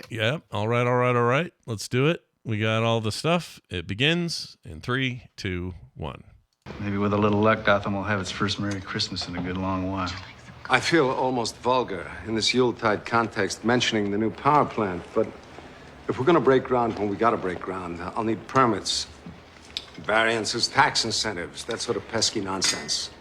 Yeah. All right. Let's do it. We got all the stuff. It begins in 3, 2, 1. Maybe with a little luck, Gotham will have its first Merry Christmas in a good long while. I feel almost vulgar in this Yuletide context mentioning the new power plant, but if we're gonna break ground when we gotta break ground, I'll need permits, variances, tax incentives, that sort of pesky nonsense.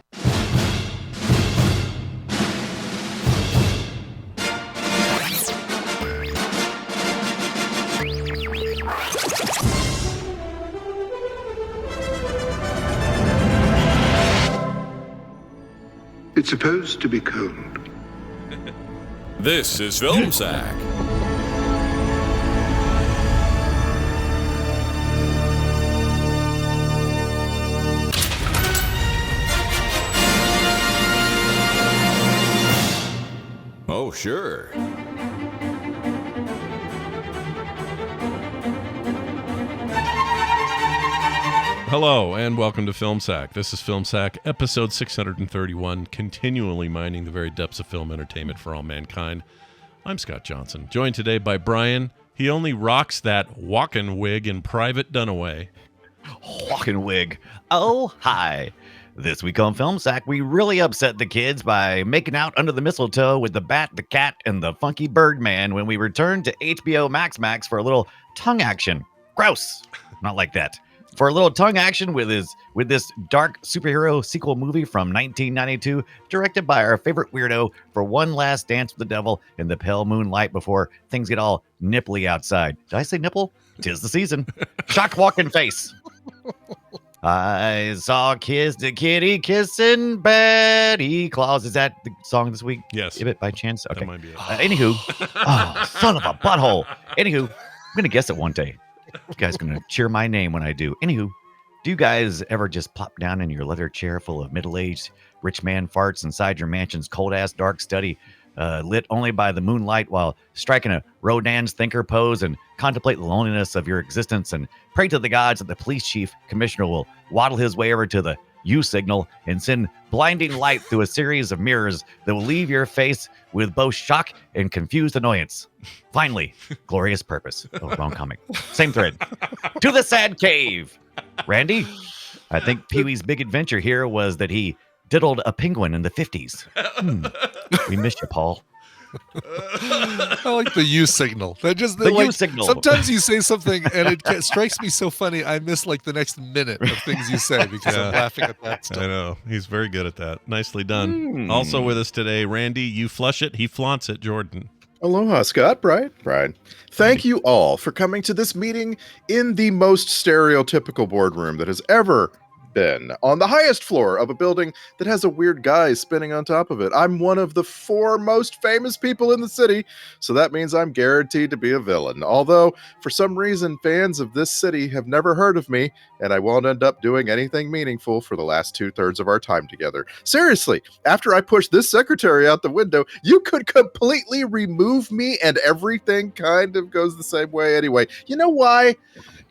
It's supposed to be cold. This is Film Sack. Oh, sure. Hello and welcome to Film Sack. This is Film Sack, episode 631, continually mining the very depths of film entertainment for all mankind. I'm Scott Johnson, joined today by Brian. He only rocks that walking wig in private Dunaway. Walking wig. Oh, hi. This week on Film Sack, we really upset the kids by making out under the mistletoe with the bat, the cat, and the funky Birdman when we returned to HBO Max for a little tongue action. Gross. Not like that. For a little tongue action with this dark superhero sequel movie from 1992, directed by our favorite weirdo for one last dance with the devil in the pale moonlight before things get all nipply outside. Did I say nipple? 'Tis the season. Shock walking face. I saw Kiss the Kitty kissing Betty Claus. Is that the song this week? Yes. Give it by chance? Okay. That might be it. Anywho. Oh, son of a butthole. Anywho, I'm going to guess it one day. You guys are going to cheer my name when I do. Anywho, do you guys ever just plop down in your leather chair full of middle-aged rich man farts inside your mansion's cold-ass dark study, lit only by the moonlight while striking a Rodin's thinker pose and contemplate the loneliness of your existence and pray to the gods that the police chief commissioner will waddle his way over to the U signal and send blinding light through a series of mirrors that will leave your face with both shock and confused annoyance. Finally, glorious purpose. Oh, wrong comic. Same thread. To the sad cave. Randy, I think Pee-wee's big adventure here was that he diddled a penguin in the 50s. We miss you, Paul. I like the U signal. That just The like, U signal. Sometimes you say something and it strikes me so funny. I miss like the next minute of things you say because I'm laughing at that stuff. I know. He's very good at that. Nicely done. Also with us today, Randy, you flush it, he flaunts it, Jordan. Aloha, Scott. Brian. Thank you all for coming to this meeting in the most stereotypical boardroom that has ever been on the highest floor of a building that has a weird guy spinning on top of it. I'm one of the 4 most famous people in the city, so that means I'm guaranteed to be a villain. Although, for some reason, fans of this city have never heard of me, and I won't end up doing anything meaningful for the last 2/3 of our time together. Seriously, after I push this secretary out the window, you could completely remove me and everything kind of goes the same way anyway. You know why?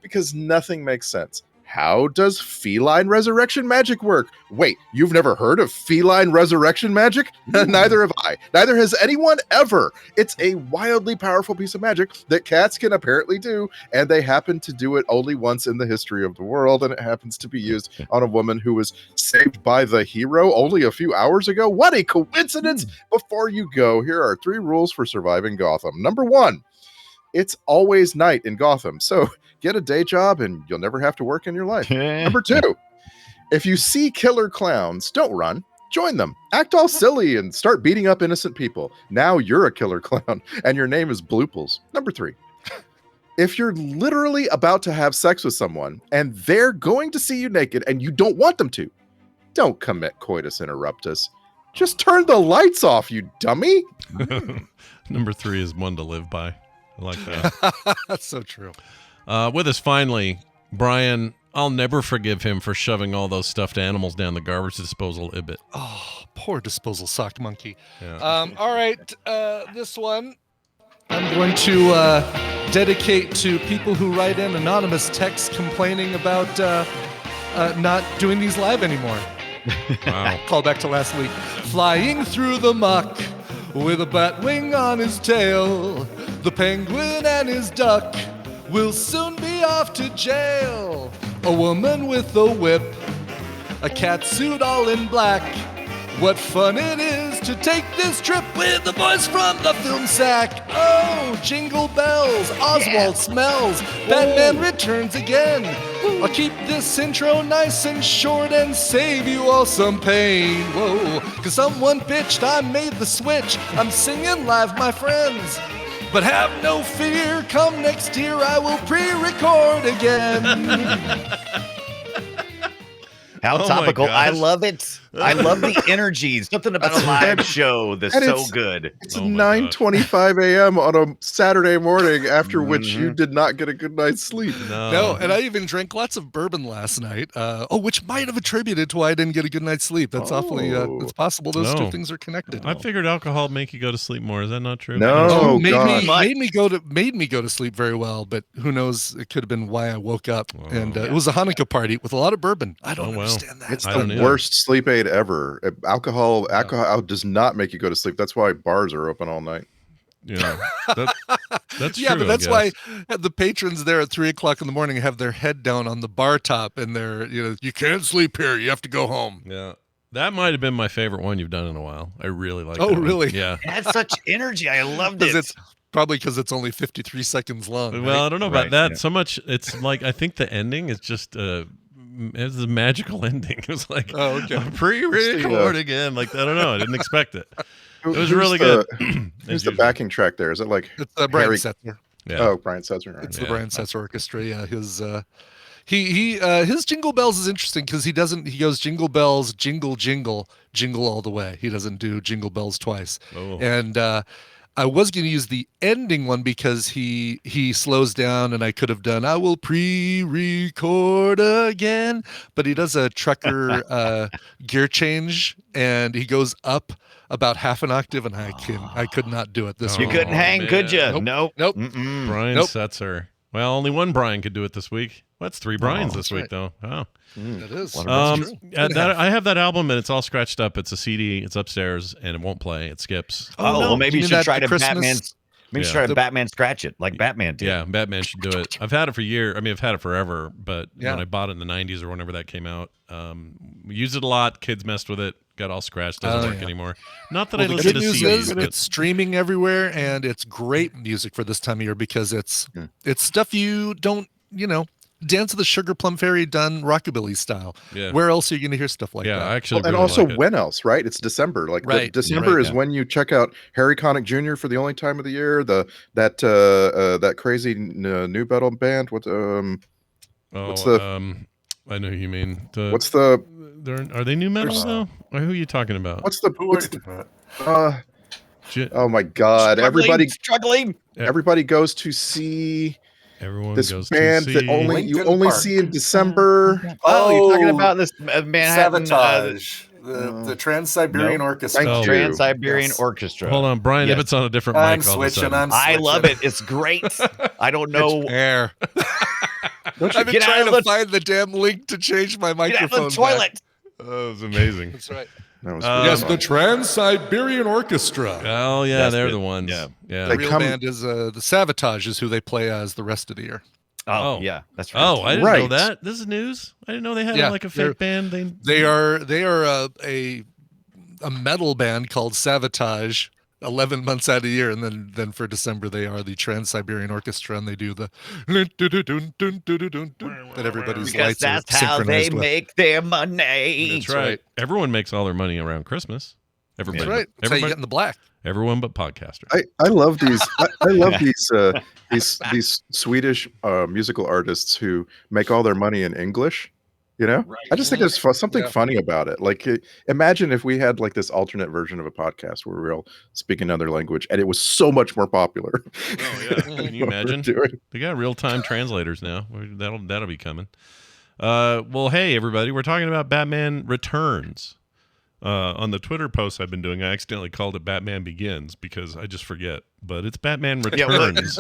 Because nothing makes sense. How does feline resurrection magic work? Wait, you've never heard of feline resurrection magic? Neither have I. Neither has anyone ever. It's a wildly powerful piece of magic that cats can apparently do, and they happen to do it only once in the history of the world, and it happens to be used on a woman who was saved by the hero only a few hours ago. What a coincidence! Before you go, here are 3 rules for surviving Gotham. Number 1, it's always night in Gotham, so get a day job and you'll never have to work in your life. Number 2, if you see killer clowns, don't run. Join them. Act all silly and start beating up innocent people. Now you're a killer clown and your name is Blooples. Number 3, if you're literally about to have sex with someone and they're going to see you naked and you don't want them to, don't commit coitus interruptus. Just turn the lights off, you dummy. Number 3 is one to live by. I like that. That's so true. With us finally, Brian. I'll never forgive him for shoving all those stuffed animals down the garbage disposal ibit. Oh, poor disposal socked monkey. Yeah. All right, this one I'm going to dedicate to people who write in anonymous texts complaining about not doing these live anymore. Wow. Call back to last week. Flying through the muck with a bat wing on his tail. The penguin and his duck will soon be off to jail. A woman with a whip, a cat suit all in black. What fun it is to take this trip with the boys from the film sack. Oh, jingle bells, Oswald smells, Batman returns again. I'll keep this intro nice and short and save you all some pain. Whoa, cause someone bitched, I made the switch. I'm singing live, my friends. But have no fear, come next year I will pre-record again. How Oh my topical. I gosh. love it. I love the energy. Something about a live show that's and so it's- good. It's Oh my gosh. 9:25 a.m. on a Saturday morning, after which you did not get a good night's sleep. No, and I even drank lots of bourbon last night. Which might have attributed to why I didn't get a good night's sleep. That's awfully. It's possible those two No. things are connected. I figured alcohol would make you go to sleep more. Is that not true? No. Oh, God. made me go to sleep very well, but who knows? It could have been why I woke up. And it was a Hanukkah party with a lot of bourbon. I don't Oh, wow. understand that. It's I don't the either. worst sleep aid ever. Alcohol does not make you go to sleep. That's why bars are open all night. Yeah, that's Yeah, true, but that's I why guess. the patrons there at 3:00 in the morning have their head down on the bar top, and they're you can't sleep here. You have to go home. Yeah, that might have been my favorite one you've done in a while. I really like. Oh, that one. really? Yeah. It has such energy. I loved Because it. it's probably because it's only 53 seconds long. Well, right? I don't know about Right, that yeah. so much. It's like I think the ending is just it's a magical ending. It was like Oh, okay. pre-record again. Like I don't know. I didn't expect it. It was Who's really the- good. Who's the backing track there? Is it like It's Brian Harry- Setzer. Yeah. Oh, Brian Setzer. Right. It's the Brian Setzer Orchestra. Yeah, his his Jingle Bells is interesting because he goes Jingle Bells, jingle jingle, jingle all the way. He doesn't do Jingle Bells twice. Oh. And I was going to use the ending one because he slows down, and I could have done I will pre-record again, but he does a trucker gear change, and he goes up about half an octave, and I could not do it this You week. couldn't hang, could you? man. Nope. Nope. Nope. Mm-mm. Brian Nope. Setzer. Well, only one Brian could do it this week. Well, that's three Brians this that's week, right. though. Oh. That is. Um, true. I have that album, and it's all scratched up. It's a CD. It's upstairs, and it won't play. It skips. Oh, well, maybe you mean should that try to Christmas- Batman. Maybe you should try to Batman scratch it like Batman did. Yeah, Batman should do it. I've had it for years. I mean, I've had it forever, but Yeah. when I bought it in the 90s or whenever that came out, we used it a lot. Kids messed with it. Got all scratched. Doesn't work anymore. Not that Well, I the listen good to news CDs, is but it's streaming everywhere, and it's great music for this time of year because it's stuff you don't Dance of the Sugar Plum Fairy done rockabilly style. Yeah. Where else are you going to hear stuff like yeah, that? I actually And really also, like it. when else? Right? It's December. Like Right. December Right, is yeah. when you check out Harry Connick Jr. for the only time of the year. That crazy new metal band. What's Oh, the- I know who you mean. Are they new metal though? Or who are you talking about? Oh my God! Struggling. Everybody goes to see Everyone this goes band to that see. you Linkin only Park. see in December. Oh, you're talking about this Manhattan Sabotage. The Trans-Siberian Nope. Orchestra. Thank you. Trans-Siberian Yes. Orchestra. Hold on, Brian Yes. Ibbott's on a different I'm mic all of a switching. sudden. I love it. It's great. I don't know. Air. Don't I've been Get out trying of to the- find the damn link to change my Get out microphone. of the toilet. Oh, it was amazing. That's right. That was Yes, really Yes, fun. the Trans-Siberian Orchestra. Oh yeah, That's they're good. the ones. Yeah. Yeah. They The real come- band is the Sabotage is who they play as the rest of the year. Oh, Oh. yeah, that's right. Oh, I didn't know Right. that. This is news. I didn't know they had Yeah, like a they're- fake band. They are a metal band called Sabotage 11 months out of the year, and then for December they are the Trans-Siberian Orchestra, and they do the that everybody's Because lights that's are how they synchronized with. make their money. That's right. Everyone makes all their money around Christmas. Everybody. That's right. That's how you Everybody, get in the black. everyone but podcasters. I love these. I love these Swedish musical artists who make all their money in English. You know, I just think there's something Yeah. funny about it. Like, imagine if we had like this alternate version of a podcast where we all speak another language, and it was so much more popular. Oh yeah. Can you What we're imagine? doing. They got real-time translators now. That'll be coming. Well, hey everybody, we're talking about Batman Returns. on the Twitter posts I've been doing, I accidentally called it Batman Begins because I just forget. But it's Batman Returns.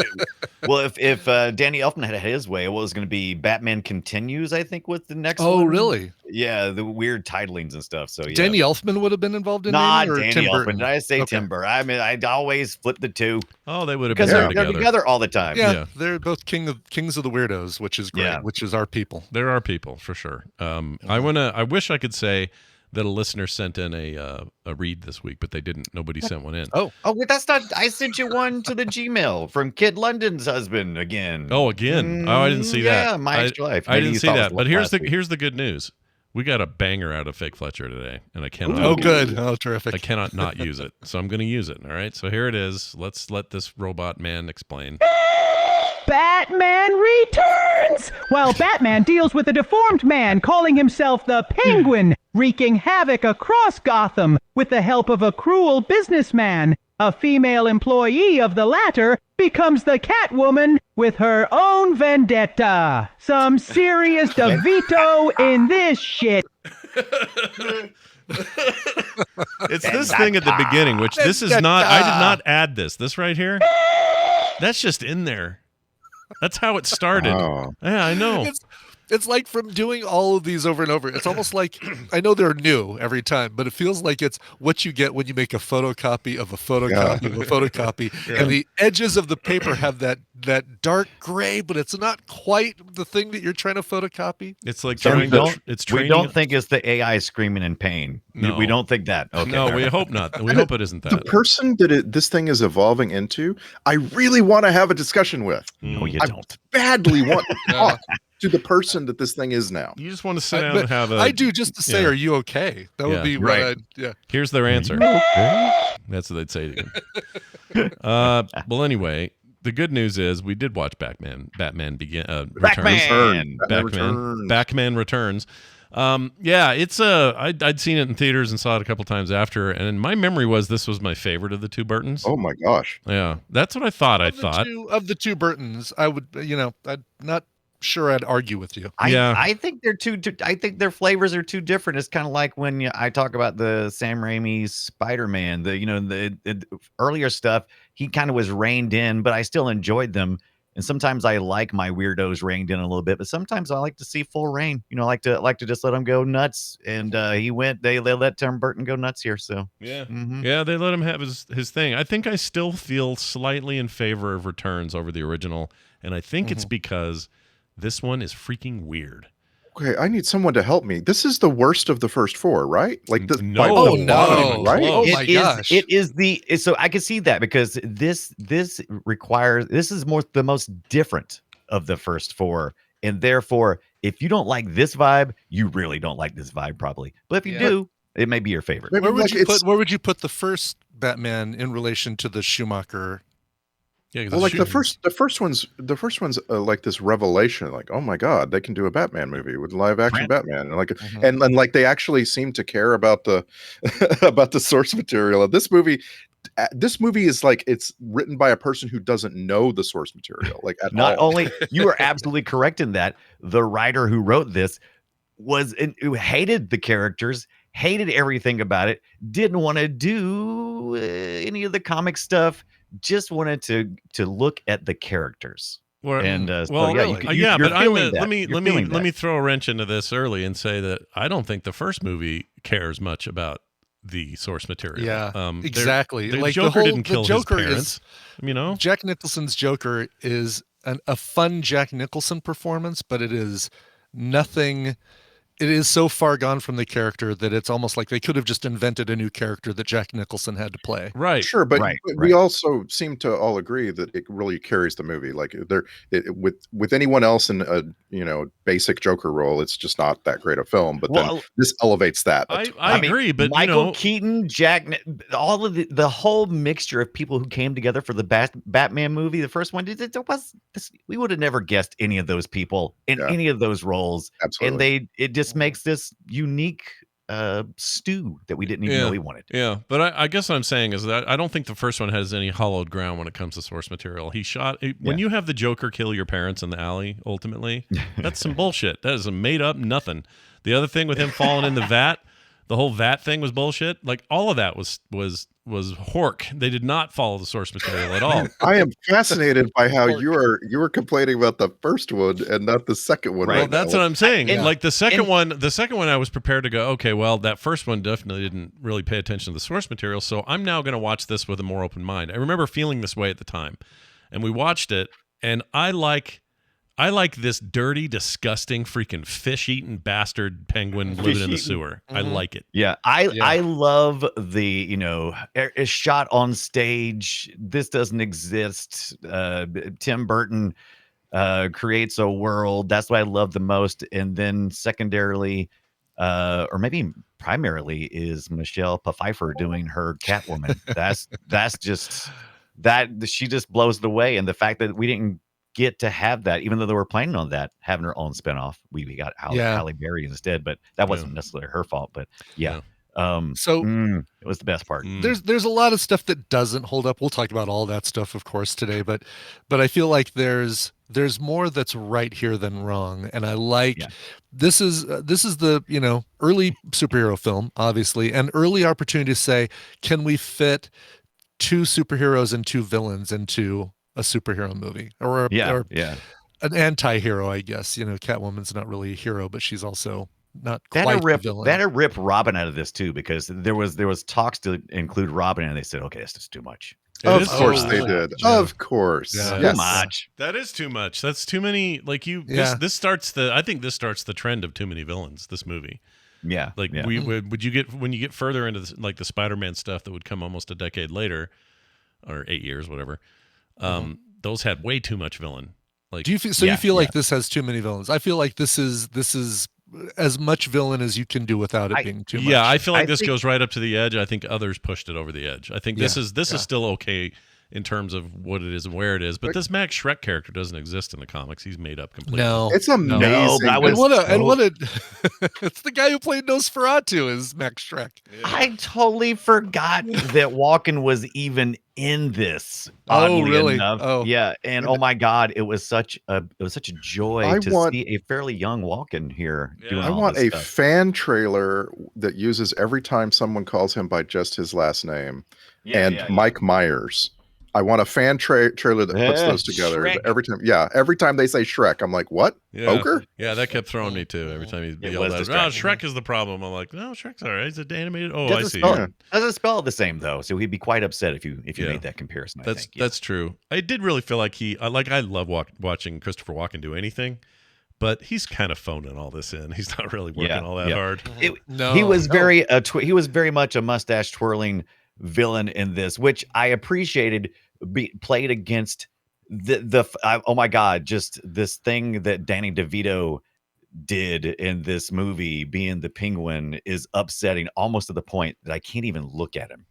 Well, if Danny Elfman had his way, it was going to be Batman Continues, I think, was the next one. Oh, really? Yeah, the weird titlings and stuff. So yeah. Danny Elfman would have been involved in Not naming, or Danny Tim Elfman. Burton? Did I say Tim Burton? I mean, I'd always flip the two. Oh, they would have been Because they're together. together all the time. Yeah, they're both kings of the weirdos, which is great. Yeah. Which is our people. There are people for sure. I wish I could say that a listener sent in a read this week, but they didn't. Nobody sent one in. Oh, wait, that's not. I sent you one to the Gmail from Kid London's husband again. Oh, again. Oh, I didn't see that. Yeah, my extra life. I Maybe didn't you see thought it that. was But last week. here's the good news. We got a banger out of Fake Fletcher today, and I cannot. oh, good. Oh, terrific. I cannot not use it, so I'm going to use it. All right. So here it is. Let's let this robot man explain. Batman returns! While Batman deals with a deformed man calling himself the Penguin, wreaking havoc across Gotham with the help of a cruel businessman. A female employee of the latter becomes the Catwoman with her own vendetta. Some serious DeVito in this shit. It's this thing at the beginning, which this is not. I did not add this. This right here. That's just in there. That's how it started. Oh. Yeah, I know. It's like from doing all of these over and over. It's almost like, I know they're new every time, but it feels like it's what you get when you make a photocopy of a photocopy of a photocopy. Yeah. And the edges of the paper have that dark gray, but it's not quite the thing that you're trying to photocopy. It's like So trying to. we don't think it's the AI screaming in pain. No. We don't think that. Okay. No, we hope not. We hope it isn't The that. person that this thing is evolving into, I really want to have a discussion with. No, you I don't. badly want to talk to the person that this thing is now. You just want to sit down and have a. I do, just to say, yeah. are you okay? That would Yeah. be Right. what yeah. Here's their answer. That's what they'd say again. Well, anyway, the good news is we did watch Batman Returns. Batman Returns. Yeah, it's I'd seen it in theaters and saw it a couple times after, and my memory was this was my favorite of the two Burtons. Oh my gosh. Yeah, that's what I thought. Of the two Burtons, I would, I'm not sure I'd argue with you. I think they're I think their flavors are too different. It's kind of like when I talk about the Sam Raimi Spider-Man, the earlier stuff, he kind of was reined in, but I still enjoyed them. And sometimes I like my weirdos reined in a little bit, but sometimes I like to see full reign. I like to just let them go nuts. And they let Tim Burton go nuts here. So yeah, Mhm. yeah, they let him have his thing. I think I still feel slightly in favor of Returns over the original, and I think it's because this one is freaking weird. Okay, I need someone to help me. This is the worst of the first four, right? Like the No. by Oh, the no. bottom, right? Oh my gosh. It is so I can see that because this is the most different of the first four. And therefore, if you don't like this vibe, you really don't like this vibe probably. But if you do, it may be your favorite. Maybe Where would like where would you put the first Batman in relation to the Schumacher? Yeah, well, like the first one's like this revelation, like, oh my god, they can do a Batman movie with live action Batman, and like, and like they actually seem to care about the about the source material of this movie. This movie is like it's written by a person who doesn't know the source material, like at Not all. only you are absolutely correct in that the writer who wrote this who hated the characters, hated everything about it, didn't want to do any of the comic stuff, just wanted to look at the characters. Let me throw a wrench into this early and say that I don't think the first movie cares much about the source material. Yeah, exactly. The Like Joker didn't the kill Joker his parents. Jack Nicholson's Joker is a fun Jack Nicholson performance, but it is nothing. It is so far gone from the character that it's almost like they could have just invented a new character that Jack Nicholson had to play. Right. Sure, but Right. we also seem to all agree that it really carries the movie. Like with anyone else in a basic Joker role, it's just not that great a film. But then this elevates that. I agree, but Michael Keaton, all of the whole mixture of people who came together for the Batman movie, the first one, we would have never guessed any of those people in any of those roles. Absolutely. And it just makes this unique stew that we didn't even know we wanted. Yeah, but I guess what I'm saying is that I don't think the first one has any hollowed ground when it comes to source material. When you have the Joker kill your parents in the alley, ultimately, that's some bullshit. That is a made up nothing. The other thing with him falling in the vat, the whole VAT thing was bullshit. Like all of that was hork. They did not follow the source material at all. I am fascinated by how you were complaining about the first one and not the second one. Well, Right that's now. what I'm saying. And- like the second one, I was prepared to go, okay, well, that first one definitely didn't really pay attention to the source material, so I'm now going to watch this with a more open mind. I remember feeling this way at the time, and we watched it, and I like this dirty, disgusting, freaking fish-eating bastard penguin living in the sewer. I like it. Yeah, I love the it's shot on stage. This doesn't exist. Tim Burton creates a world. That's what I love the most. And then secondarily, or maybe primarily, is Michelle Pfeiffer doing her Catwoman. That's just that she just blows it away. And the fact that we didn't get to have that, even though they were planning on that having her own spinoff. We got Halle Berry instead, but that wasn't necessarily her fault. But it was the best part. There's a lot of stuff that doesn't hold up. We'll talk about all that stuff, of course, today. But I feel like there's more that's right here than wrong, and I like this is the early superhero film, obviously, an early opportunity to say, can we fit 2 superheroes and 2 villains into a superhero movie or an anti-hero, I guess. Catwoman's not really a hero, but she's also not quite a villain. They had to rip Robin out of this too, because there was talks to include Robin, and they said, okay, that's just too much. Of course they did. Yeah. Of course. Yeah. Yes. Too much. That is too much. That's too many. Like this starts I think this starts the trend of too many villains, this movie. Yeah. Like would you get, when you get further into this, like the Spider-Man stuff that would come almost a decade later, or 8 years, whatever. Those had way too much villain. Like, you feel like this has too many villains? I feel like this is as much villain as you can do without it being too much. Yeah, I feel like this goes right up to the edge. I think others pushed it over the edge. I think this is still okay in terms of what it is and where it is, but this Max Shrek character doesn't exist in the comics. He's made up completely. No, it's amazing. No, it's the guy who played Nosferatu is Max Shrek. Yeah. I totally forgot that Walken was even in this. Oh, really? Enough. Oh, yeah. And oh my God, it was such a joy to see a fairly young Walken here. Yeah. Doing I all want this a stuff. fan trailer that uses every time someone calls him by just his last name, Mike Myers. I want a fan trailer that puts those together. Shrek. Every time they say Shrek, I'm like, what? Poker? Yeah, that kept throwing me too. Every time he yelled out, Shrek is the problem. I'm like, no, Shrek's all right. It's animated. Oh, I see. Doesn't spell it the same though, so he'd be quite upset if you made that comparison. That's true. I did really feel like I love watching Christopher Walken do anything, but he's kind of phoning all this in. He's not really working all that hard. He was very much a mustache twirling villain in this, which I appreciated. Played against oh my God, just this thing that Danny DeVito did in this movie, being the Penguin, is upsetting almost to the point that I can't even look at him.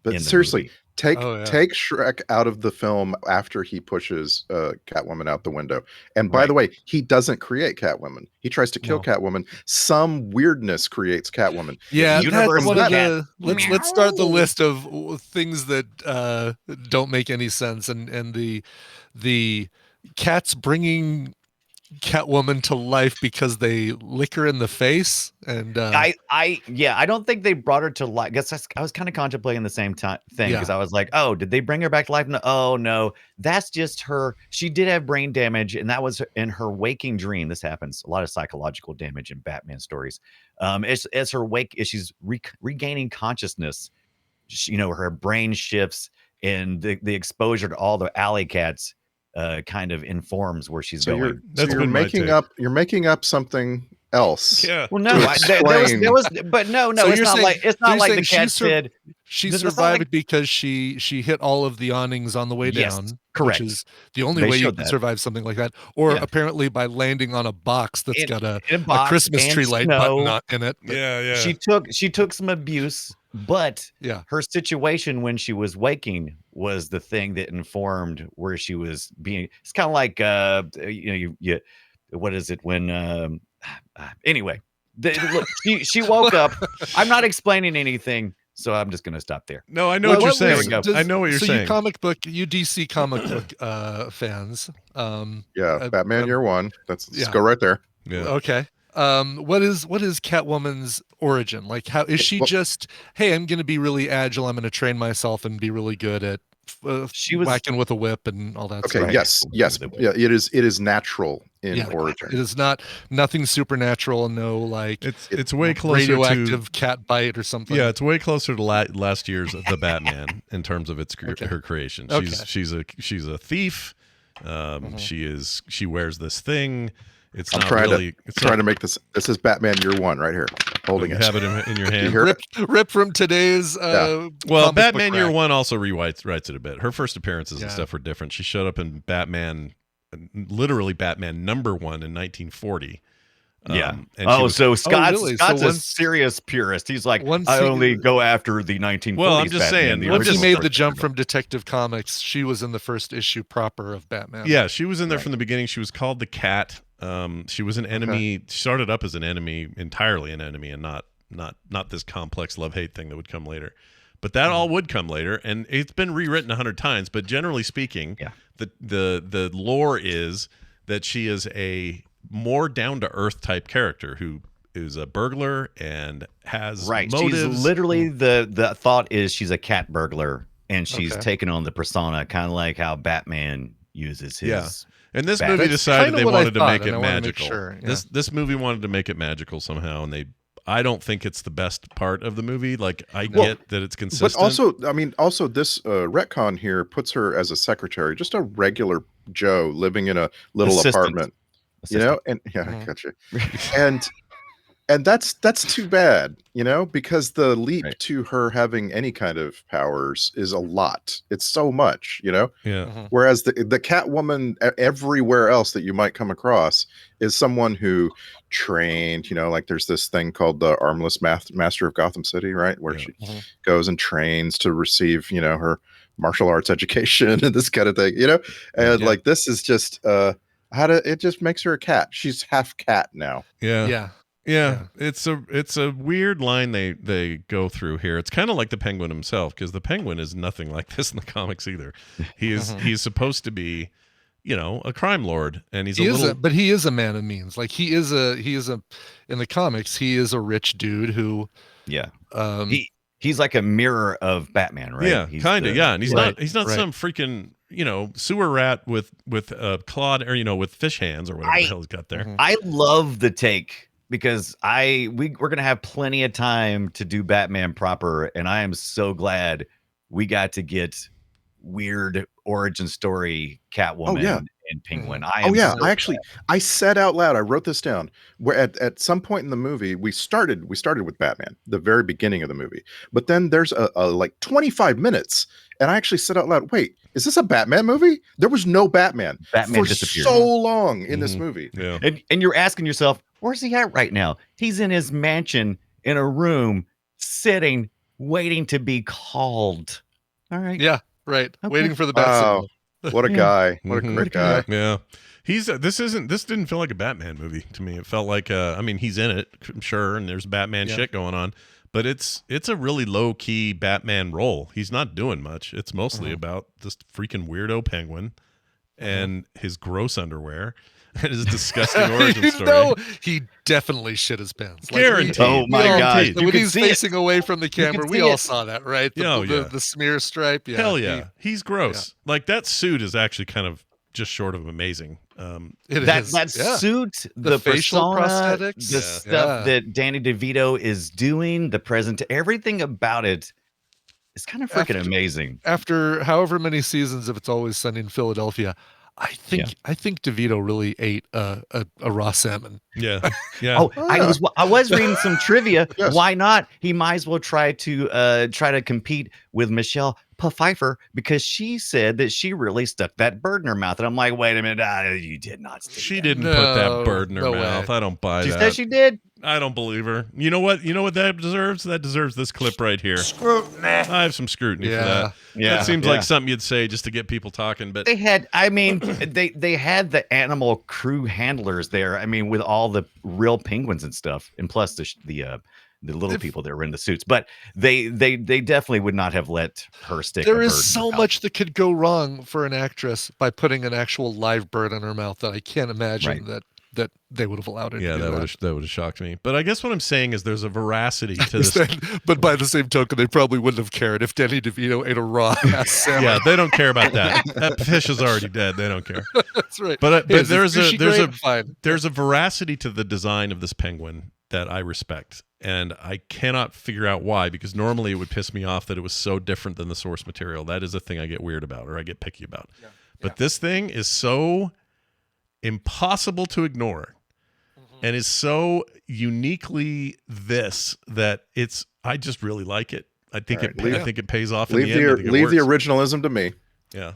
But seriously, take Shrek out of the film after he pushes Catwoman out the window. And by the way, he doesn't create Catwoman. He tries to kill Catwoman. Some weirdness creates Catwoman. Yeah, that's one of the. Let's start the list of things that don't make any sense, and the cats bringing Catwoman to life because they lick her in the face, and I don't think they brought her to life. I was kind of contemplating the same thing, because I was like, oh, did they bring her back to life? No, oh no, that's just her. She did have brain damage, and that was in her waking dream. This happens a lot of psychological damage in Batman stories. As she's regaining consciousness, her brain shifts, and the exposure to all the alley cats kind of informs where she's going. You're making up something else. Yeah. Well, no, there was, but no, So it's not like the cat said she survived because she hit all of the awnings on the way down. Correct. Which is the only way you can survive something like that. Or apparently by landing on a box that's got a Christmas tree light button in it. Yeah. She took some abuse, but her situation when she was waking was the thing that informed where she was being. It's kind of like what is it when anyway, look, she woke up. I'm not explaining anything, so I'm just gonna stop there. No, I know what you're saying. I know what you're saying. You DC comic book fans. Batman Year One. Let's go right there. Yeah. Okay. what is Catwoman's origin? Like, how is she just, hey, I'm going to be really agile. I'm going to train myself and be really good at She was whacking with a whip and all that Okay, stuff. yes, yes. Yeah, it is natural in Yeah, origin. it is nothing supernatural. No, like It's way closer radioactive to cat bite or something. yeah, it's way closer to last year's The Batman in terms of its her creation. Okay. She's a thief. She wears this thing. It's I'm not trying really. trying to make this. This is Batman Year One right here, holding You it. have it in your You hand. hear it? Rip from today's. Well, comic Batman book Year rack. One also writes it a bit. Her first appearances and Yeah. stuff were different. She showed up in Batman, literally Batman #1 in 1940. Yeah. And she Oh, was- so Scott's, really? Scott's So a once- serious purist. He's like, once I he- only go after the 1940s. Well, I'm just Batman, saying, the Once he original made story. the jump from Detective Comics, she was in the first issue proper of Batman. Yeah, she was in there from the beginning. She was called the Cat. She was an enemy. She started up as an enemy, entirely an enemy, and not this complex love-hate thing that would come later. But that all would come later, and it's been rewritten 100 times. But generally speaking, the lore is that she is a more down-to-earth type character who is a burglar and has motives. She's literally the thought is she's a cat burglar, and she's taken on the persona, kind of like how Batman uses his. Yeah. And this Bat- movie That's decided kinda they what I wanted to thought, make and it I wanna make magical. sure, yeah. This movie wanted to make it magical somehow, and I don't think it's the best part of the movie. Like, I get that it's consistent. But also, I mean, also this retcon here puts her as a secretary, just a regular Joe living in a little Assistant. apartment. You know, and I gotcha. And that's too bad, you know, because the leap to her having any kind of powers is a lot. It's so much, you know. Yeah. Whereas the Catwoman everywhere else that you might come across is someone who trained, you know, like there's this thing called the Armless Master of Gotham City, right, where she goes and trains to receive, you know, her martial arts education and this kind of thing, you know. And like this is just it just makes her a cat. She's half cat now. Yeah, it's a weird line they go through here. It's kind of like the Penguin himself, because the Penguin is nothing like this in the comics either. He's supposed to be, you know, a crime lord, and but he is a man of means. Like he is a in the comics, he is a rich dude who he's like a mirror of Batman, right? Yeah, kind of. Yeah, and he's not some freaking, you know, sewer rat with clawed, or, you know, with fish hands or whatever the hell he's got there. I love the take, because we're gonna have plenty of time to do Batman proper, and I am so glad we got to get weird origin story Catwoman and Penguin. I said out loud, I wrote this down, where at some point in the movie we started with Batman, the very beginning of the movie, but then there's a like 25 minutes, and I actually said out loud, wait, is this a Batman movie? There was no Batman for disappeared so long in this movie. Yeah. And you're asking yourself, where's he at right now? He's in his mansion in a room, sitting, waiting to be called. All right. Yeah, right. Okay. Waiting for the bat symbol. What a guy. What a great guy. Yeah. This didn't feel like a Batman movie to me. It felt like I mean, he's in it, I'm sure, and there's Batman shit going on, but it's a really low key Batman role. He's not doing much. It's mostly about this freaking weirdo Penguin and his gross underwear and his disgusting origin story. No, he definitely shit his pants. Like, Guaranteed. Oh my God. When he's facing away from the camera, can we see all it. saw that, right? The smear stripe. Yeah, Hell yeah. He's gross. Like, that suit is actually kind of just short of amazing. That suit, the facial persona, prosthetics, the stuff that Danny DeVito is doing, the present, everything about it is kind of freaking amazing. After however many seasons of It's Always Sunny in Philadelphia, I think DeVito really ate a raw salmon. Yeah. Yeah. Oh, I was reading some trivia. Yes. Why not? He might as well try to compete with Michelle Pfeiffer, because she said that she really stuck that bird in her mouth. And I'm like, wait a minute, you did not. She didn't put that bird in her mouth. I don't buy that. She said she did. I don't believe her. You know what? That deserves? That deserves this clip right here. Scrutiny. I have some scrutiny for that. Yeah. That seems like something you'd say just to get people talking. But they had the animal crew handlers there. I mean, with all the real penguins and stuff, and plus the little people that were in the suits. But they definitely would not have let her stick. There is so much that could go wrong for an actress by putting an actual live bird in her mouth that I can't imagine that that they would have allowed it. Yeah, to do that would have shocked me. But I guess what I'm saying is there's a veracity to this. But by the same token, they probably wouldn't have cared if Danny DeVito ate a raw ass salmon. Yeah, they don't care about that. That fish is already dead. They don't care. That's right. But there's fine. a veracity to the design of this penguin that I respect, and I cannot figure out why. Because normally it would piss me off that it was so different than the source material. That is a thing I get weird about, or I get picky about. Yeah. But this thing is so impossible to ignore, and is so uniquely this that I just really like it. I think I think it pays off. Leave the originalism to me. Yeah.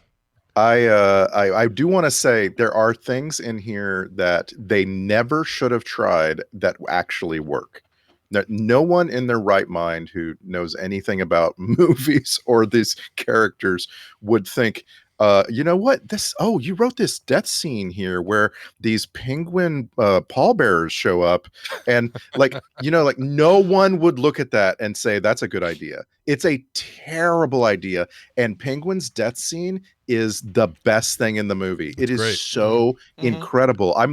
I do want to say there are things in here that they never should have tried that actually work. No one in their right mind who knows anything about movies or these characters would think, you know what? You wrote this death scene here where these penguin pallbearers show up, and like no one would look at that and say that's a good idea. It's a terrible idea, and Penguin's death scene is the best thing in the movie. It is great. So incredible. I'm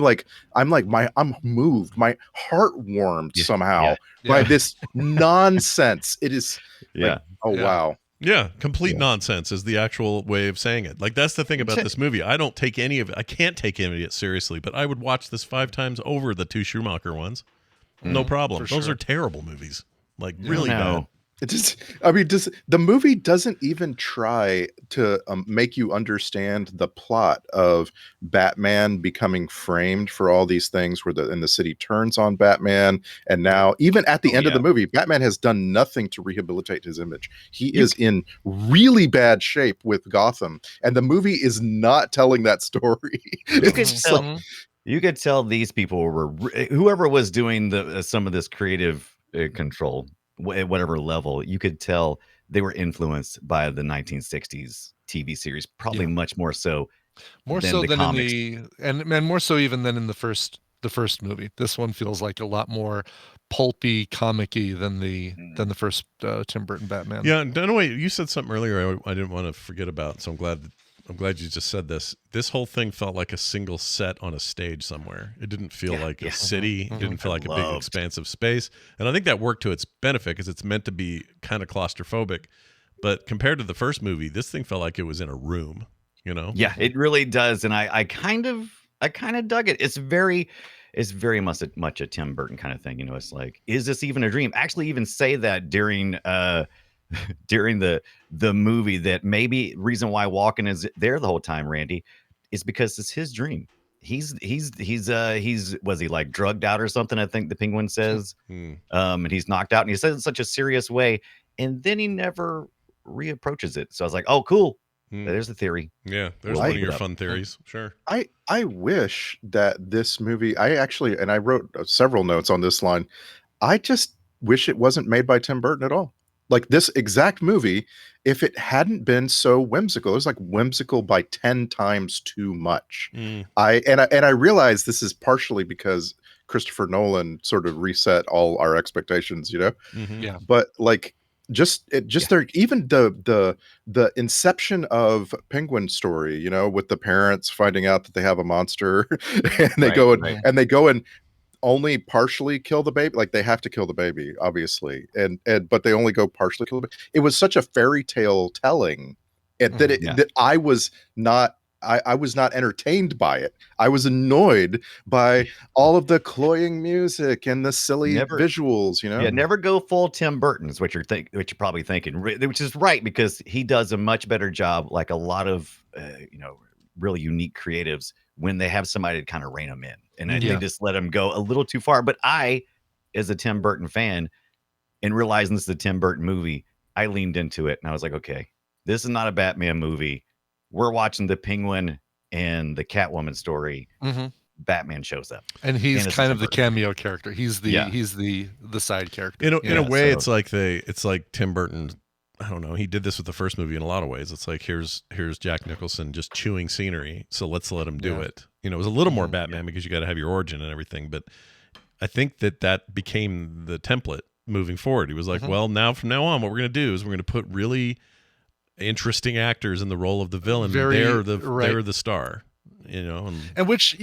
moved. My heart warmed somehow by this nonsense. It is wow. Yeah, complete nonsense is the actual way of saying it. Like, that's the thing about this movie. I can't take any of it seriously, but I would watch this 5 times over the 2 Schumacher ones. No problem. Those are terrible movies. Like, really bad. The movie doesn't even try to make you understand the plot of Batman becoming framed for all these things where the city turns on Batman. And now, even at the end of the movie, Batman has done nothing to rehabilitate his image. He is in really bad shape with Gotham, and the movie is not telling that story. You could tell these people were whoever was doing some of this creative control at whatever level. You could tell they were influenced by the 1960s TV series, probably much more so than comics. and more so even than in the first movie. This one feels like a lot more pulpy, comic-y than the first Tim Burton Batman. Yeah, anyway, you said something earlier I didn't want to forget about, so I'm glad you just said this. This whole thing felt like a single set on a stage somewhere. It didn't feel like a city. It didn't feel like a big expansive space. And I think that worked to its benefit because it's meant to be kind of claustrophobic. But compared to the first movie, this thing felt like it was in a room, you know? Yeah, it really does. And I kind of dug it. It's very much a Tim Burton kind of thing. You know, it's like, is this even a dream? Actually even say that during the movie, that maybe reason why Walken is there the whole time, Randy, is because it's his dream. He's was he like drugged out or something? I think the Penguin says, and he's knocked out, and he says it in such a serious way, and then he never reapproaches it. So I was like, oh, cool. There's the theory. Yeah, there's one of your fun theories. Sure. I wish that this movie, I wrote several notes on this line. I just wish it wasn't made by Tim Burton at all. Like this exact movie, if it hadn't been so whimsical, it was like whimsical by 10 times too much. I realize this is partially because Christopher Nolan sort of reset all our expectations, you know? Yeah. But like there, even the inception of Penguin story, you know, with the parents finding out that they have a monster and they go and only partially kill the baby. Like they have to kill the baby, obviously, but they only go partially kill the baby. It was such a fairy tale telling that I was not entertained by it. I was annoyed by all of the cloying music and the silly visuals, you know? Yeah, never go full Tim Burton is what you're probably thinking, which is right, because he does a much better job, like a lot of really unique creatives, when they have somebody to kind of rein them in. And they just let them go a little too far. But I, as a Tim Burton fan, and realizing this is a Tim Burton movie, I leaned into it and I was like, okay, this is not a Batman movie. We're watching the Penguin and the Catwoman story. Batman shows up, and he's kind of the cameo character. He's the side character. In a way, it's like Tim Burton. I don't know. He did this with the first movie in a lot of ways. It's like, here's Jack Nicholson just chewing scenery, so let's let him do it. You know, it was a little more Batman because you got to have your origin and everything. But I think that became the template moving forward. He was like, well, from now on, what we're going to do is we're going to put really interesting actors in the role of the villain. They're the star. And which,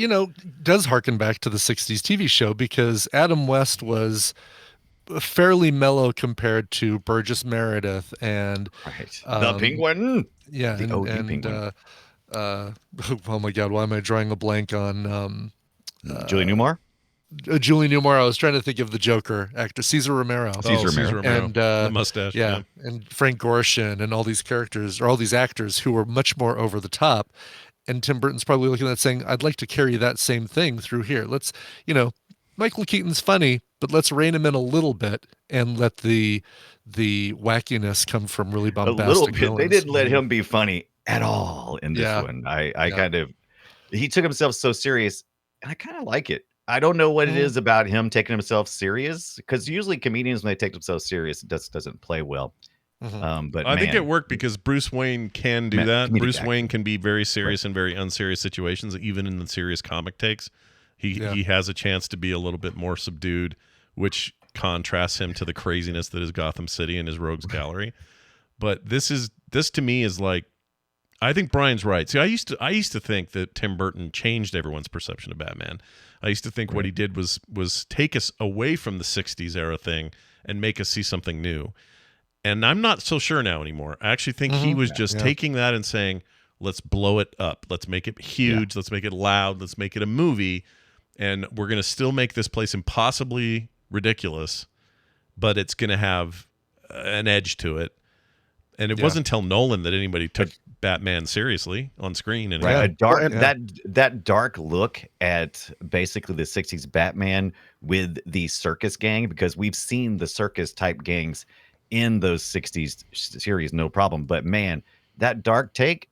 does harken back to the 60s TV show, because Adam West was fairly mellow compared to Burgess Meredith and the Penguin. Yeah, the OG Penguin. Oh my God, why am I drawing a blank on Julie Newmar? Julie Newmar. I was trying to think of the Joker actor, Cesar Romero. Cesar Romero. And the mustache. Yeah, and Frank Gorshin and all these characters, or all these actors who were much more over the top. And Tim Burton's probably looking at that saying, I'd like to carry that same thing through here. Let's, Michael Keaton's funny, but let's rein him in a little bit and let the wackiness come from really bombastic A little bit. villains. They didn't let him be funny at all in this one. I kind of, he took himself so serious, and I kind of like it. I don't know what it is about him taking himself serious, because usually comedians, when they take themselves serious, it just doesn't play well. But I think it worked because Bruce Wayne can do that. Bruce actor. Wayne can be very serious in very unserious situations, even in the serious comic takes. He has a chance to be a little bit more subdued, which contrasts him to the craziness that is Gotham City and his rogues gallery. But this to me is like, I think Brian's right. See, I used to think that Tim Burton changed everyone's perception of Batman. I used to think what he did was take us away from the 60s era thing and make us see something new. And I'm not so sure now anymore. I actually think he was just taking that and saying, let's blow it up. Let's make it huge. Let's make it loud. Let's make it a movie. And we're going to still make this place impossibly ridiculous, but it's going to have an edge to it. And it wasn't until Nolan that anybody took Batman seriously on screen. And that dark look at basically the 60s Batman with the circus gang, because we've seen the circus type gangs in those 60s series, no problem. But man, that dark take,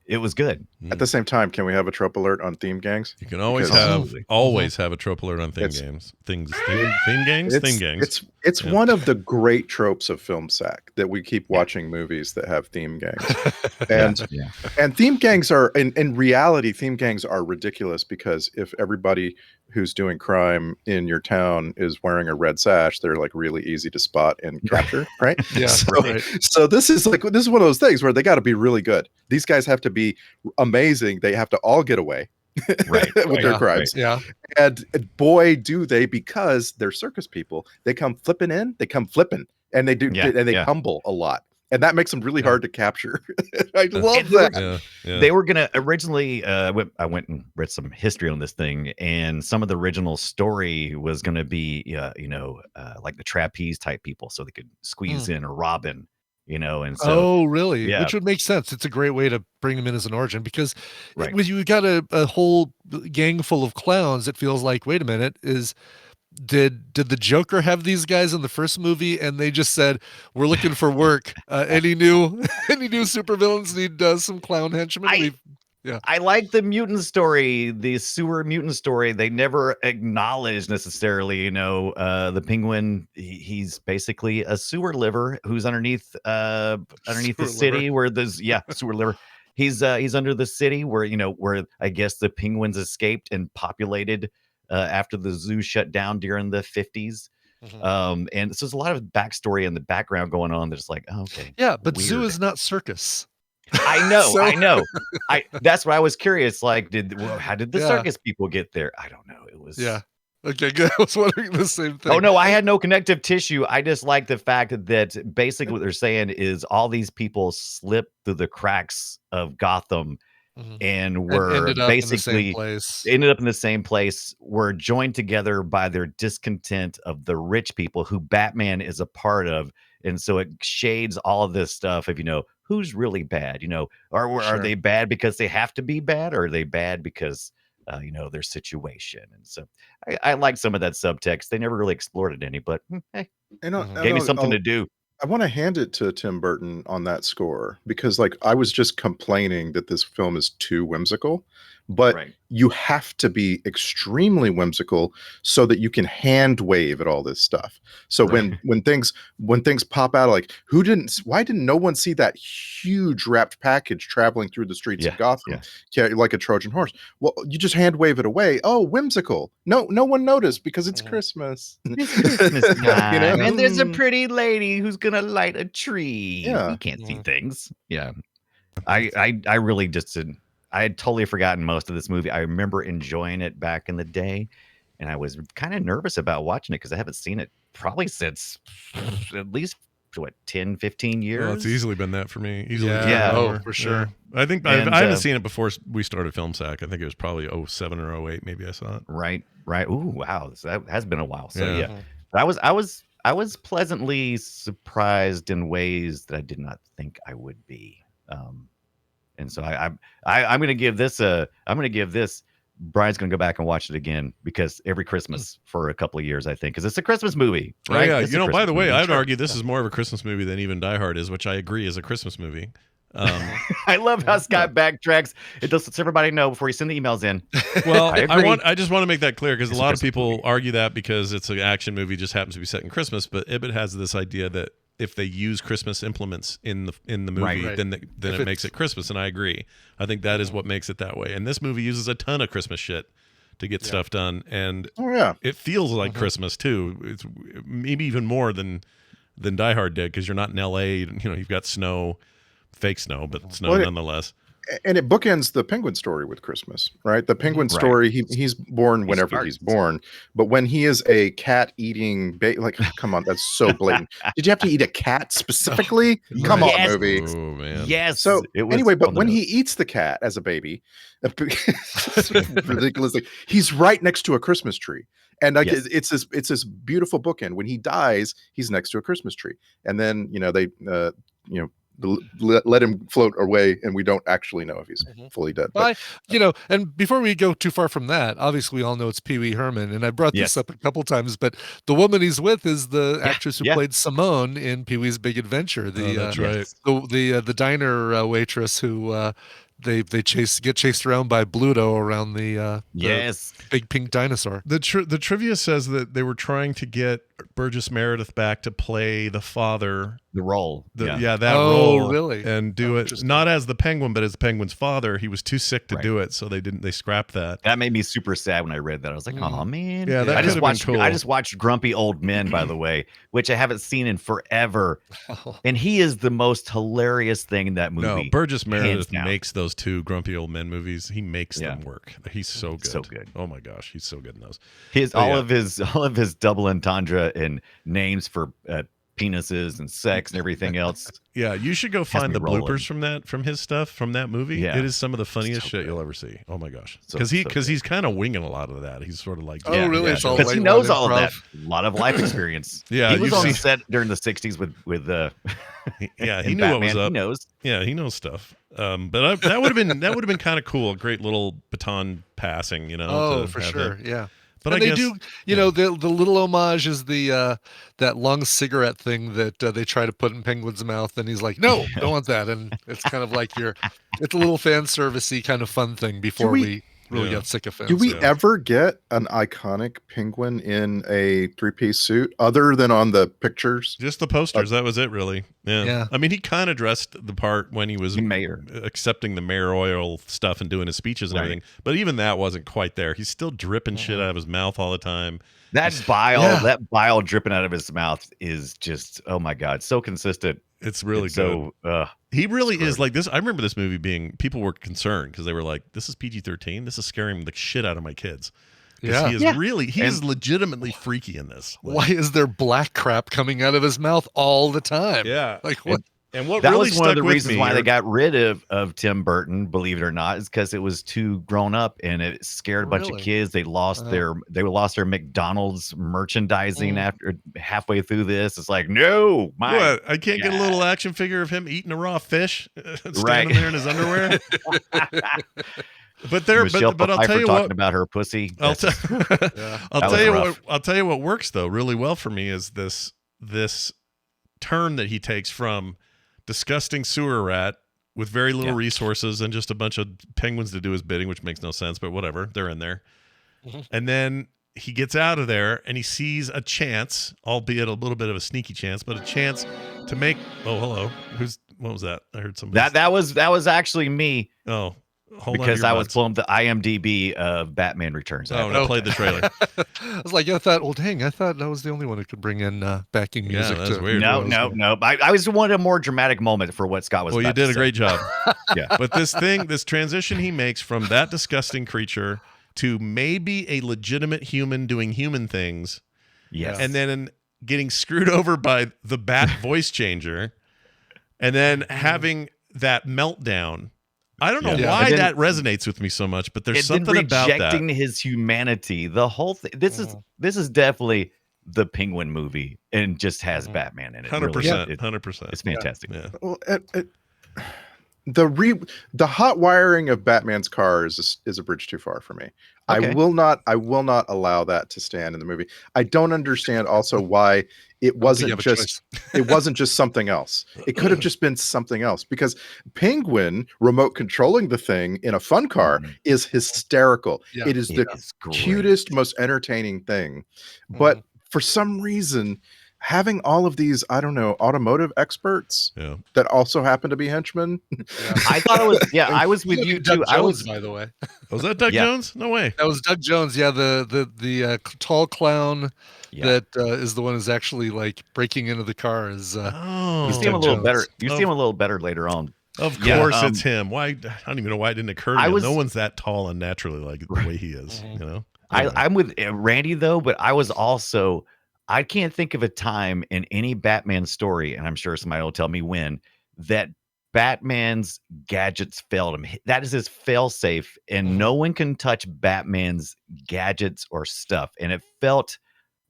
it was good. At the same time, can we have a trope alert on theme gangs? You can always have a trope alert on theme gangs. Theme gangs. It's one of the great tropes of Film Sack that we keep watching movies that have theme gangs. And theme gangs are in reality, theme gangs are ridiculous, because if everybody who's doing crime in your town is wearing a red sash, they're like really easy to spot and capture, right? So this is one of those things where they got to be really good. These guys have to be amazing. They have to all get away with their crimes. And boy, do they, because they're circus people. They come flipping in, and they do, and they tumble a lot. And that makes them really hard to capture. I love that. They were going to originally, I went and read some history on this thing, and some of the original story was going to be, like the trapeze type people, so they could squeeze in a Robin, and so. Oh, really? Yeah. Which would make sense. It's a great way to bring them in as an origin, because when you got a whole gang full of clowns, it feels like, wait a minute, did the Joker have these guys in the first movie and they just said, we're looking for work? Any new supervillains need some clown henchmen? I like the mutant story, the sewer mutant story. They never acknowledge necessarily, the Penguin. He's basically a sewer liver who's underneath the city where there's sewer liver. He's under the city where where I guess the Penguins escaped and populated after the zoo shut down during the 50s. And so there's a lot of backstory in the background going on that's like, oh, okay. Yeah, but zoo is not circus. I know. That's why I was curious. Like, how did the circus people get there? I don't know. It was okay, good. I was wondering the same thing. Oh no, I had no connective tissue. I just like the fact that basically what they're saying is all these people slipped through the cracks of Gotham. And were basically ended up in the same place, were joined together by their discontent of the rich people who Batman is a part of. And so it shades all of this stuff of, who's really bad, are they bad because they have to be bad, or are they bad because, their situation? And so I like some of that subtext. They never really explored it any, but hey, gave me something to do. I want to hand it to Tim Burton on that score, because I was just complaining that this film is too whimsical, but you have to be extremely whimsical so that you can hand wave at all this stuff. So when things pop out, like why didn't no one see that huge wrapped package traveling through the streets of Gotham like a Trojan horse? Well, you just hand wave it away. Oh, whimsical. No one noticed because it's Christmas. It's Christmas time. And there's a pretty lady who's gonna light a tree. You can't see things. I really just didn't. I had totally forgotten most of this movie. I remember enjoying it back in the day, and I was kind of nervous about watching it because I haven't seen it probably since at least 10, 15 years. Well, it's easily been that for me. Easily, Yeah. Oh, for sure. I think And, I haven't seen it before we started Film Sack. I think it was probably 07 or 08. Maybe I saw it. Right. Ooh, wow. So that has been a while. So Yeah. yeah. But I was pleasantly surprised in ways that I did not think I would be. And so I'm gonna give this Brian's gonna go back and watch it again because every Christmas for a couple of years, I think, because it's a Christmas movie, right? Oh, yeah. It's a By Christmas the way, movie. I'd argue this is more of a Christmas movie than even Die Hard is, which I agree is a Christmas movie. I love how Scott backtracks. It does lets everybody know before you send the emails in. Well, I agree. I just want to make that clear because a It's a lot of Christmas people movie. argue that because it's an action movie, just happens to be set in Christmas. But Ibit has this idea that if they use Christmas implements in the movie, Right. then it makes it Christmas, and I agree. I think that is what makes it that way. And this movie uses a ton of Christmas shit to get stuff done, and it feels like Christmas too. It's maybe even more than Die Hard did because you're not in L.A. You've got snow, fake snow, but snow nonetheless. And it bookends the Penguin story with Christmas, right? The Penguin story, he's born whenever he's born, but when he is a cat eating like, come on, that's so blatant. Did you have to eat a cat specifically? Come on, movie. Oh man. Yes. So anyway, but when he he eats the cat as a baby, ridiculously, he's right next to a Christmas tree. And like it's this beautiful bookend. When he dies, he's next to a Christmas tree. And then, they let him float away, and we don't actually know if he's fully dead. But and before we go too far from that, obviously we all know it's Pee Wee Herman, and I brought this up a couple times, but the woman he's with is the actress who played Simone in Pee Wee's Big Adventure. That's right. The diner waitress who they get chased around by Bluto around the big pink dinosaur. The trivia says that they were trying to get Burgess Meredith back to play the father, the role. That role, really, and do it not as the Penguin, but as the Penguin's father. He was too sick to do it, so they scrapped that. That made me super sad when I read that. I was like, oh man. Yeah, that I just watched. Cool. I just watched Grumpy Old Men, by the way, which I haven't seen in forever, and he is the most hilarious thing in that movie. No, Burgess Meredith makes those two Grumpy Old Men movies. He makes them work. He's so good. So good. Oh my gosh, he's so good in those. All of his double entendre and names for penises and sex and everything else. Yeah, you should go find the bloopers from his stuff from that movie. Yeah. It is some of the funniest shit you'll ever see. Oh my gosh, because he's kind of winging a lot of that. He's sort of like, really? Because he knows all of that. A lot of life experience. Yeah, he was on set during the '60s with he knew what was up. He knows. Yeah, he knows stuff. But that would have been kind of cool. A great little baton passing, Oh, for sure. Yeah. But and I they guess, do, the little homage is the that long cigarette thing that they try to put in Penguin's mouth, and he's like, "No, don't want that." And it's kind of like it's a little fan servicey kind of fun thing before we really got sick of fans. Do we ever get an iconic Penguin in a three-piece suit other than on the pictures? Just the posters. That was it, really. Yeah. I mean, he kind of dressed the part when he was mayor, accepting the mayoral stuff and doing his speeches and everything. But even that wasn't quite there. He's still dripping shit out of his mouth all the time. That bile dripping out of his mouth is just, oh my God, so consistent. It's really good. So he really is like this. I remember this movie being, people were concerned because they were like, this is PG-13. This is scaring the shit out of my kids. Yeah. He is legitimately freaky in this. Why is there black crap coming out of his mouth all the time? Yeah. Like what? And what that really was one of the stuck reasons why they got rid of Tim Burton, believe it or not, is because it was too grown up and it scared a bunch of kids. They lost their McDonald's merchandising after halfway through this. It's like, no, what? I can't get a little action figure of him eating a raw fish standing there in his underwear. But I'll tell you what, about her pussy. I'll tell you what works though really well for me is this turn that he takes from disgusting sewer rat with very little resources and just a bunch of penguins to do his bidding, which makes no sense, but whatever, they're in there. And then he gets out of there and he sees a chance, albeit a little bit of a sneaky chance, but a chance to make. Oh, hello. What was that? I heard somebody. That was actually me. Oh, hold on to because your I was butts. pulling the IMDb of Batman Returns. Oh, I played the trailer. I was like, I thought, well, dang, I thought I was the only one who could bring in backing Yeah, music. that's to weird. No. I just wanted a more dramatic moment for what Scott was. Well, you about to did a say. great job. Yeah. But this transition he makes from that disgusting creature to maybe a legitimate human doing human things, Yes. and then getting screwed over by the bat voice changer, and then having that meltdown. I don't know why that resonates with me so much, but there's something about that. Rejecting his humanity. The whole thing. This is definitely the Penguin movie, and just has Batman in it. 100%. 100%. It's fantastic. Yeah. Well, the hot wiring of Batman's car is a bridge too far for me. Okay. I will not allow that to stand in the movie. I don't understand also why it wasn't just something else. It could have just been something else, because Penguin remote controlling the thing in a fun car is hysterical. Yeah. It is the cutest, most entertaining thing. But for some reason, having all of these, I don't know, automotive experts that also happen to be henchmen. I thought it was, I was with you too. Doug Jones, by the way. Was that Doug Jones? No way. That was Doug Jones. Yeah, the tall clown that is the one who's actually like breaking into the car. Is you see him a little better. You see him a little better later on. Of course, it's him. Why? I don't even know why it didn't occur to me. No one's that tall and naturally like the way he is. You know. I'm with Randy though, but I was also. I can't think of a time in any Batman story, and I'm sure somebody will tell me when, that Batman's gadgets failed him. That is his failsafe, and no one can touch Batman's gadgets or stuff. And it felt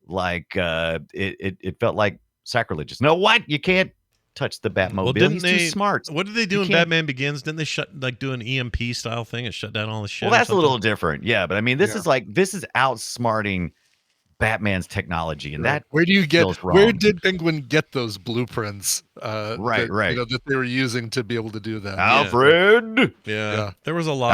like it felt like sacrilegious. No, what? You can't touch the Batmobile. Well, He's too smart. What did they do in Batman Begins? Didn't they do an EMP style thing and shut down all the shit? Well, that's a little different, yeah. But I mean, this is outsmarting Batman's technology, and that where did Penguin get those blueprints? Right. That they were using to be able to do that. Alfred. Yeah. There was a lot.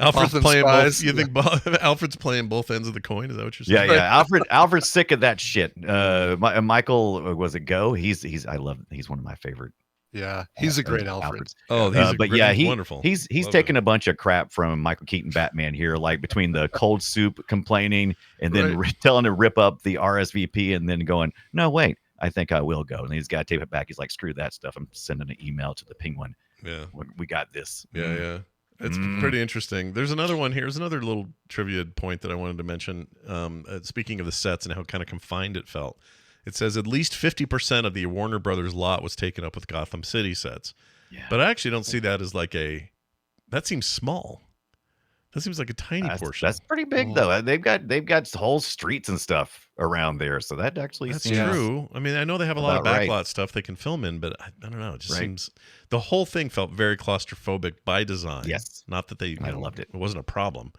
Alfred's playing both. You think Alfred's playing both ends of the coin? Is that what you're saying? Yeah. Alfred's sick of that shit. Michael was a go. He's one of my favorite. Yeah, he's a great Alfred. Oh, he's wonderful. He's taking a bunch of crap from Michael Keaton Batman here, like between the cold soup complaining and then telling to rip up the RSVP and then going, no, wait, I think I will go. And he's got to tape it back. He's like, screw that stuff. I'm sending an email to the Penguin. Yeah, we got this. Yeah. It's pretty interesting. There's another one here. There's another little trivia point that I wanted to mention. Speaking of the sets and how kind of confined it felt. It says at least 50% of the Warner Brothers lot was taken up with Gotham City sets. Yeah. But I actually don't see that as like that seems small. That seems like a tiny portion. That's pretty big though. They've got whole streets and stuff around there. So that actually seems true. I mean, I know they have a lot of backlot stuff they can film in, but I don't know. It just seems the whole thing felt very claustrophobic by design. Yes. Not that I loved it. It wasn't a problem.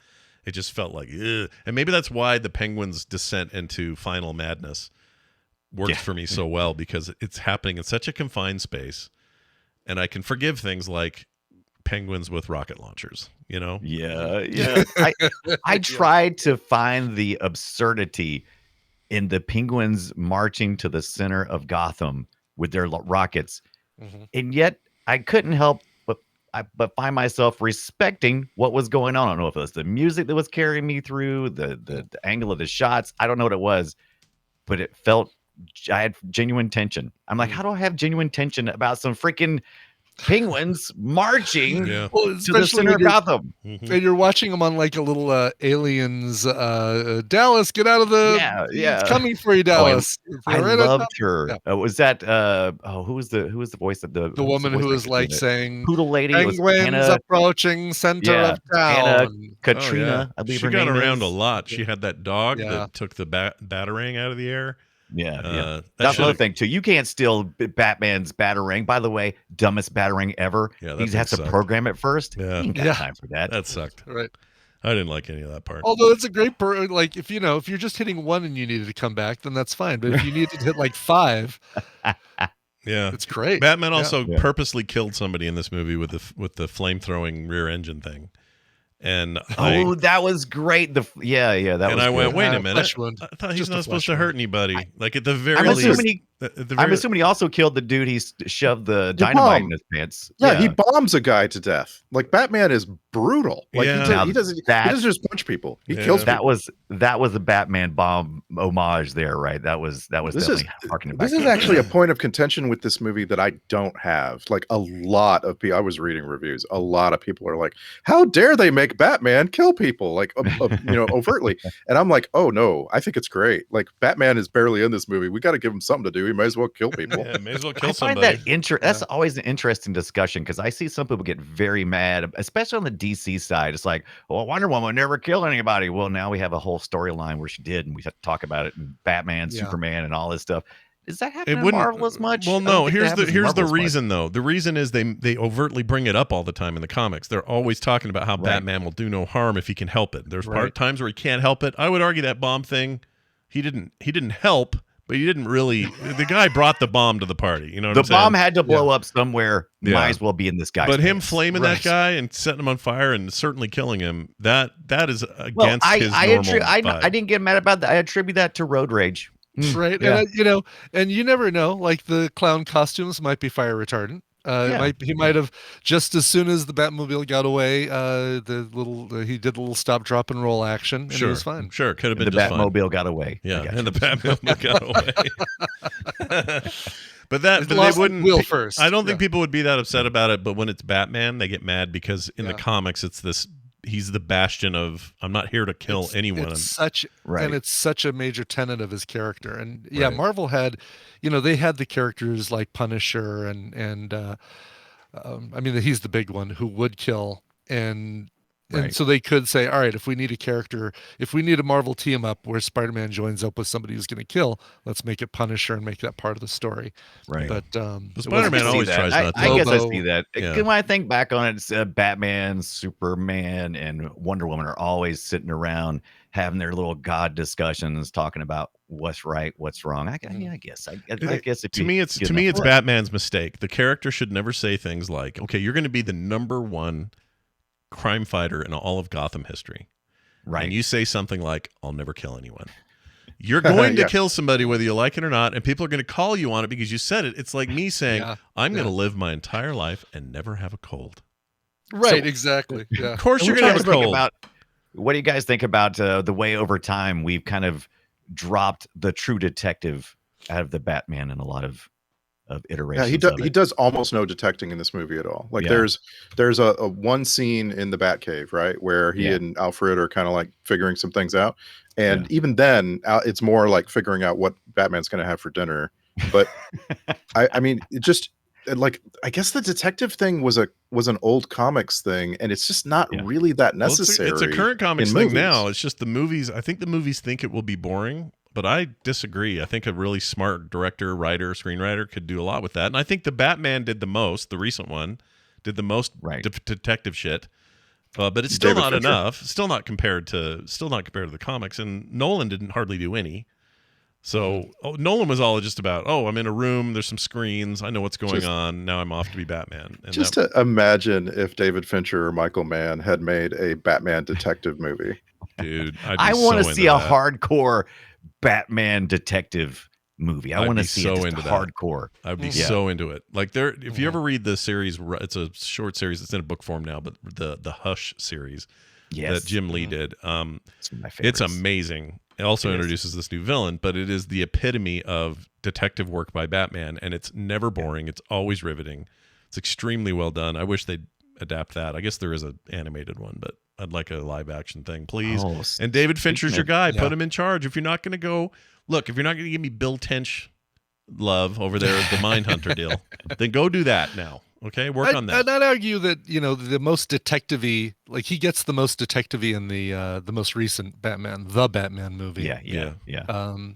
It just felt like, ugh. And maybe that's why the Penguin's descent into final madness works for me so well, because it's happening in such a confined space, and I can forgive things like penguins with rocket launchers, you know? Yeah. I tried to find the absurdity in the Penguins marching to the center of Gotham with their rockets, and yet I couldn't help but find myself respecting what was going on. I don't know if it was the music that was carrying me through, the angle of the shots. I don't know what it was, but it felt. I had genuine tension. I'm like, how do I have genuine tension about some freaking penguins marching to the center of Gotham? And you're watching them on like a little Aliens, Dallas, get out of the, it's coming for you, Dallas. I loved her. Was that, who was the voice of the woman who was like saying, Poodle Lady? Penguins approaching center of town. Katrina, I believe she her got name around is. a lot. She had that dog that took the batarang out of the air. That's another thing too. You can't steal Batman's batarang. By the way, dumbest batarang ever. He has to program it first. He ain't got time for that. That sucked. Right. I didn't like any of that part. Although it's a great like if you're just hitting one and you needed to come back, then that's fine. But if you needed to hit like 5, it's great. Batman also purposely killed somebody in this movie with the flame throwing rear engine thing. And that was great. That and was I went, good. wait a minute. I thought he's not supposed to hurt anybody. Like at the very least, I'm assuming he also killed the dude he shoved the dynamite in his pants. Yeah, he bombs a guy to death. Like Batman is brutal. Like he doesn't just punch people. He kills people. That was a Batman bomb homage there, right? That was definitely harkening back. This is actually a point of contention with this movie that I don't have. Like a lot of people, I was reading reviews. A lot of people are like, "How dare they make Batman kill people like overtly?" And I'm like, "Oh no, I think it's great. Like Batman is barely in this movie. We got to give him something to do. He might as well kill people. May as well kill somebody." I find that that's always an interesting discussion because I see some people get very mad, especially on the DC side. It's like, well, Wonder Woman never killed anybody. Well, now we have a whole storyline where she did, and we have to talk about it. And Batman, Superman, and all this stuff. Does that happen in Marvel as much? Well, no. Here's the reason though. The reason is they overtly bring it up all the time in the comics. They're always talking about how Batman will do no harm if he can help it. There's times where he can't help it. I would argue that bomb thing, he didn't help. But you didn't really. The guy brought the bomb to the party. You know what I'm saying? The bomb had to blow up somewhere. Yeah. Might as well be in this guy's But face. him flaming that guy and setting him on fire and certainly killing him, that is against his normal vibe. I didn't get mad about that. I attribute that to road rage. Right. Yeah. And you never know. Like the clown costumes might be fire retardant. He might have, just as soon as the Batmobile got away, he did a little stop, drop, and roll action, and it was fine. Sure, could have been the just Batmobile got away. Yeah, and the Batmobile got away. But they wouldn't. Wheel first. I don't think people would be that upset about it. But when it's Batman, they get mad because in the comics, it's this. He's the bastion of I'm not here to kill anyone. It's such a major tenet of his character. And Marvel had, they had the characters like Punisher and I mean he's the big one who would kill and so they could say, all right, if we need a Marvel team up where Spider-Man joins up with somebody who's going to kill, let's make it Punisher and make that part of the story. Right. But Spider-Man always tries not to. I guess I see that. Yeah. When I think back on it, Batman, Superman, and Wonder Woman are always sitting around having their little God discussions, talking about what's right, what's wrong. I guess. To me, it's Batman's mistake. The character should never say things like, "Okay, you're going to be the number one crime fighter in all of Gotham history." Right. And you say something like, "I'll never kill anyone." You're going to kill somebody whether you like it or not, and people are going to call you on it because you said it. It's like me saying, I'm going to live my entire life and never have a cold. Right, exactly. Yeah. Of course you're going to have a cold. What do you guys think about the way over time we've kind of dropped the true detective out of the Batman in a lot of iterations? Yeah, he does almost no detecting in this movie at all. Like there's a one scene in the Batcave, right, where he and Alfred are kind of like figuring some things out, and even then it's more like figuring out what Batman's going to have for dinner. But I mean, it just like I guess the detective thing was an old comics thing, and it's just not really that necessary. It's a current comics thing now. It's just the movies. I think the movies think it will be boring. But I disagree. I think a really smart director, writer, screenwriter could do a lot with that. And I think the Batman did the most, the recent one, did the most detective shit. But it's still not enough. Still not compared to the comics. And Nolan didn't hardly do any. So Nolan was all just about, I'm in a room, there's some screens, I know what's going on, now I'm off to be Batman. And to imagine if David Fincher or Michael Mann had made a Batman detective movie. Dude, I want to see a hardcore Batman detective movie. I want to see it hardcore. I'd be so into it. Like if you ever read the series, it's a short series. It's in a book form now, but the Hush series that Jim Lee did. It's amazing. It also introduces this new villain, but it is the epitome of detective work by Batman, and it's never boring. It's always riveting. It's extremely well done. I wish they'd adapt that. I guess there is an animated one, but I'd like a live action thing, please. And David Fincher's your guy. Put him in charge. If you're not going to give me Bill Tench love over there as the Mindhunter deal, then go do that now. Okay, work on that. I'd argue that the most detective-y, like he gets the most detective-y in the most recent Batman, the Batman movie. Yeah.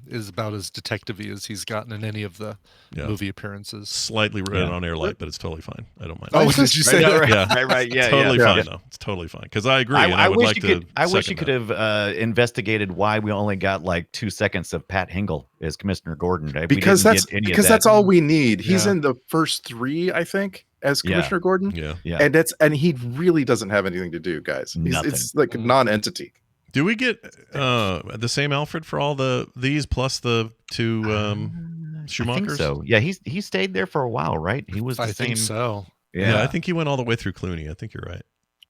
Is about as detective-y as he's gotten in any of the movie appearances. Slightly red on air light, but it's totally fine. I don't mind. Oh, did you say that? Yeah, right. Yeah, totally fine though. It's totally fine because I agree. I wish you could have investigated why we only got like 2 seconds of Pat Hingle as Commissioner Gordon. Right? Because that's all we need. He's in the first 3, I think, as Commissioner Gordon. Yeah. And he really doesn't have anything to do, guys. It's like a non-entity. Do we get the same Alfred for all these plus the 2 Schumacher's? so. Yeah, he stayed there for a while, right? He was the I same. think so. Yeah, I think he went all the way through Clooney. I think you're right.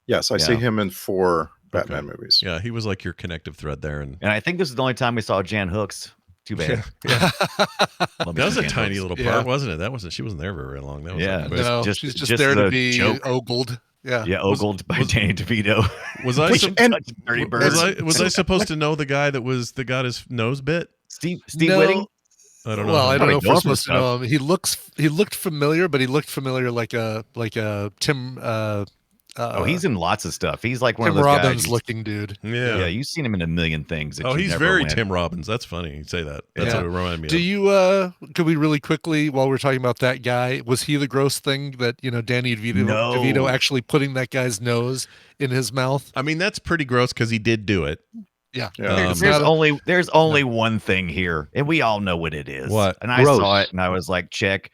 Yes, I see him in 4 Batman movies. Yeah, he was like your connective thread there. And I think this is the only time we saw Jan Hooks. Too bad. That was a tiny little part, wasn't it? She wasn't there very long. That was she's just there to be ogled. Yeah, ogled by Danny DeVito. Was I supposed to know the guy that got his nose bit? Steve Whitting? I don't know. Well, I don't know if we're supposed to know him. He looked familiar, but he looked familiar like a Tim. He's in lots of stuff. He's like one Tim of those Robbins guys. looking dude. Yeah, you've seen him in a million things. He's very Tim Robbins. That's funny you say that. That's what it reminded me of. Do you? Could we really quickly, while we're talking about that guy, was he the gross thing that Danny DeVito actually putting that guy's nose in his mouth? I mean, that's pretty gross because he did do it. Yeah. There's only one thing here, and we all know what it is. What? And I saw it, and I was like, check.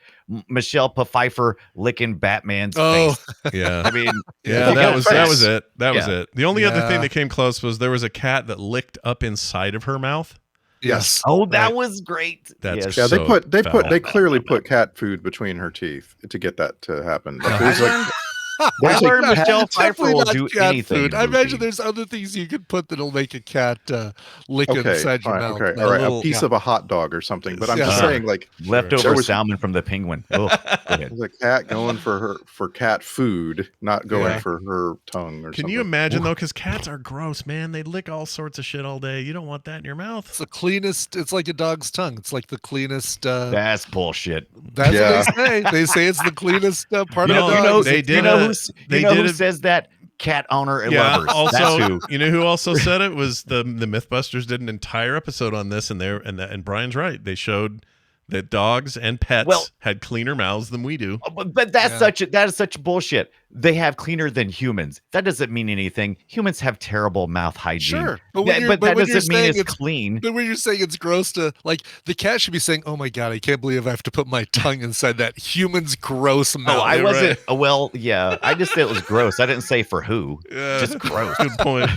Michelle Pfeiffer licking Batman's face. Yeah. I mean, that was it. That was it. The only other thing that came close was there was a cat that licked up inside of her mouth. Yes. Oh, that was great. That's they clearly put cat food between her teeth to get that to happen. I learned Michelle Pfeiffer will do anything. Food. I imagine there's other things you could put that'll make a cat lick inside your mouth. Okay, all right, a piece of a hot dog or something. But I'm just saying, like leftover salmon from the Penguin. Oh, the cat going for cat food, not going for her tongue. Or Can you imagine though? Because cats are gross, man. They lick all sorts of shit all day. You don't want that in your mouth. It's the cleanest. It's like a dog's tongue. It's like the cleanest. That's bullshit. That's what they say. They say it's the cleanest part of the dog. They did. Who says that? Cat owner and lovers. Also, you know who also said it was the MythBusters did an entire episode on this, and Brian's right. They showed that dogs and pets had cleaner mouths than we do. But that is such bullshit. They have cleaner than humans. That doesn't mean anything. Humans have terrible mouth hygiene. Sure, but that doesn't mean it's clean. But when you're saying it's gross to, like, the cat should be saying, "Oh my god, I can't believe I have to put my tongue inside that human's gross mouth." Oh, I wasn't. Right. Well, yeah, I just said it was gross. I didn't say for who. Just gross. Good point.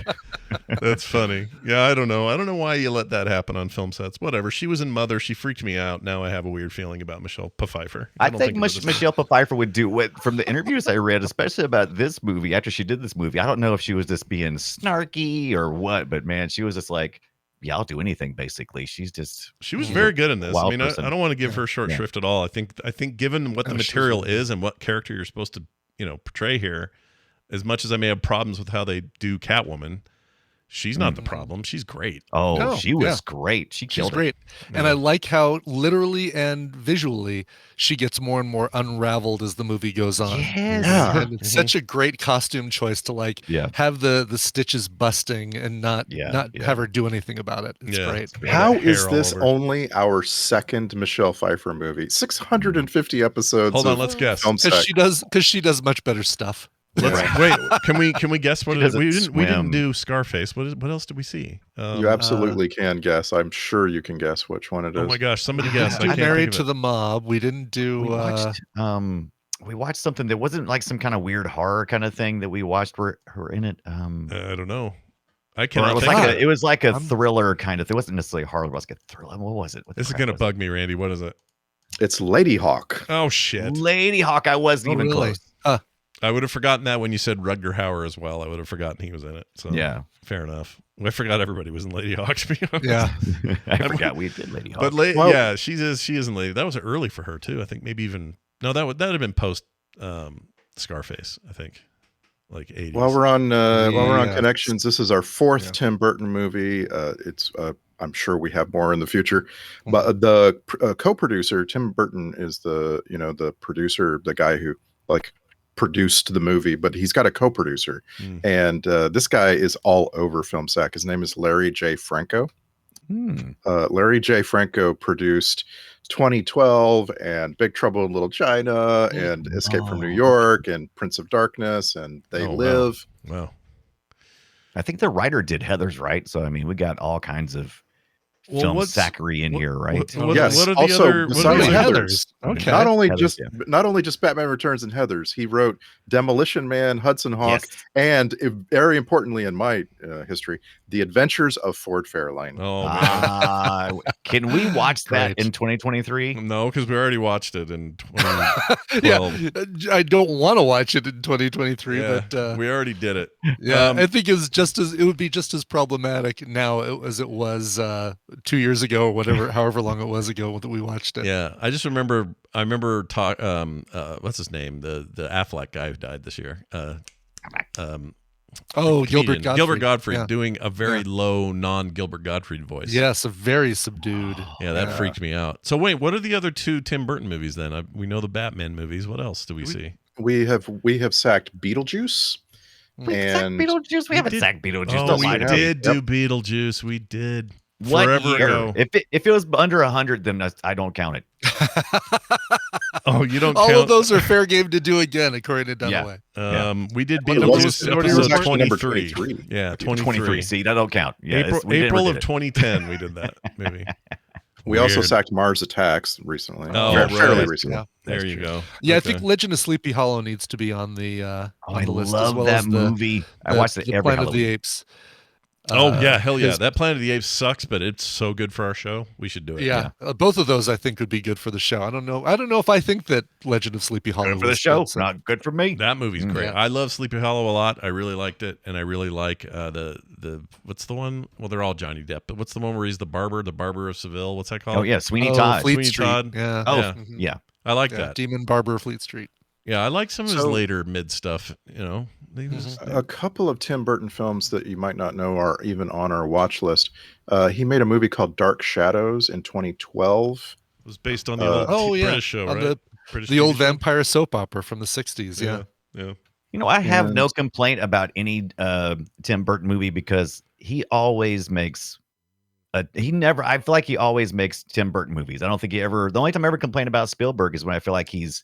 That's funny. Yeah, I don't know. I don't know why you let that happen on film sets. Whatever. She was in Mother. She freaked me out. Now I have a weird feeling about Michelle Pfeiffer. I think Michelle Pfeiffer would do what, from the interviews I read, especially about this movie, after she did this movie. I don't know if she was just being snarky or what, but man, she was just like, yeah, I'll do anything, basically. She was very good in this. I mean, I don't want to give her short shrift at all. I think given what the material is and what character you're supposed to, portray here, as much as I may have problems with how they do Catwoman, she's not the problem. She's great. Oh, she was great. She's great. And I like how literally and visually she gets more and more unraveled as the movie goes on. Yes. Yeah. And it's such a great costume choice to have the stitches busting and not have her do anything about it. It's great. How is this only our second Michelle Pfeiffer movie? 650 episodes. Hold on, let's guess. Because she does much better stuff. Wait, can we guess what it is? We didn't do Scarface. What else did we see? You absolutely can guess. I'm sure you can guess which one it is. Oh my gosh, somebody guess. Married to the Mob. We didn't do. We watched something that wasn't like some kind of weird horror kind of thing that we watched. Were in it? I don't know. I cannot. It was like a thriller kind of thing. It wasn't necessarily horror. It was like a thriller. What was it? This is gonna bug me, Randy. What is it? It's Lady Hawk. Oh shit, Lady Hawk. I wasn't even close. I would have forgotten that when you said Rutger Hauer as well. I would have forgotten he was in it. So yeah, fair enough. I forgot everybody was in Lady Hawk. To be honest. Yeah, I forgot we did Lady Hawk. But she is in Lady. That was early for her too. I think maybe even that would have been post Scarface. I think like 80s. While we're on connections, this is our fourth Tim Burton movie. It's I'm sure we have more in the future, but the co-producer Tim Burton is the producer, the guy who produced the movie, but he's got a co-producer, and this guy is all over Film Sack. His name is Larry J. Franco. Larry J. Franco produced 2012 and Big Trouble in Little China and Escape from New York and Prince of Darkness and They Live. Wow. I think the writer did Heather's, right? So I mean, we got all kinds of film sackery in here, right? Yes. What are the Also, other? What are besides the other? Heathers. Okay. Not only Heathers, just Batman Returns and Heathers, he wrote Demolition Man, Hudson Hawk, Yes. and very importantly in my history, The Adventures of Ford Fairlane. Oh man. Can we watch that Great. in 2023? No, because we already watched it in 2012. Yeah, I don't want to watch it in 2023, Yeah, but we already did it. yeah, I think it would be just as problematic now as it was 2 years ago or whatever, however long it was ago that we watched it. Yeah, I just remember. What's his name? The Affleck guy who died this year. Gilbert Gottfried. Gilbert Gottfried Yeah. doing a very low non-Gilbert Gottfried voice. Yes, a very subdued. Yeah, that freaked me out. So wait, what are the other two Tim Burton movies then? We know the Batman movies. What else do we see? We have sacked Beetlejuice. And Beetlejuice. We haven't sacked Beetlejuice. Oh, Don't we lie to me. did do Beetlejuice. We did. What Forever year? ago. If it was under 100, then I don't count it. Oh, you don't All count. of those are fair game to do again, according to Dunaway. We did Well, it was- Beetlejuice it was episode actually number 23. 23. Yeah, 23. See, that don't count. Yeah, April of 2010, we did that movie. we also Weird. sacked Mars Attacks recently. Oh, fairly right. recently. Yeah. There you go. Yeah, Okay. I think Legend of Sleepy Hollow needs to be on the on the list as love well that as movie. I watched it the every Planet of Halloween. the Apes. Oh yeah, hell yeah! his- That Planet of the Apes sucks, but it's so good for our show. We should do it. Yeah, both of those I think would be good for the show. I don't know if I think that Legend of Sleepy Hollow Good for the was show. good, so- Not good for me. That movie's great. Yeah. I love Sleepy Hollow a lot. I really liked it, and I really like the what's the one? Well, they're all Johnny Depp, but what's the one where he's the barber of Seville? What's that called? Oh yeah, Sweeney Oh, Todd. Fleet Sweeney Street. Todd. Yeah. Oh Yeah. yeah. I like Yeah, that. Demon Barber Fleet Street. Yeah, I like some of his So- later mid stuff. You know, They just- A couple of Tim Burton films that you might not know are even on our watch list. He made a movie called Dark Shadows in 2012. it was based on the old British show, on right? British the old TV show? vampire soap opera from the 60s. Yeah. Yeah. You know, I have no And- complaint about any Tim Burton movie because he always makes. I feel like he always makes Tim Burton movies. I don't think he ever. The only time I ever complain about Spielberg is when I feel like he's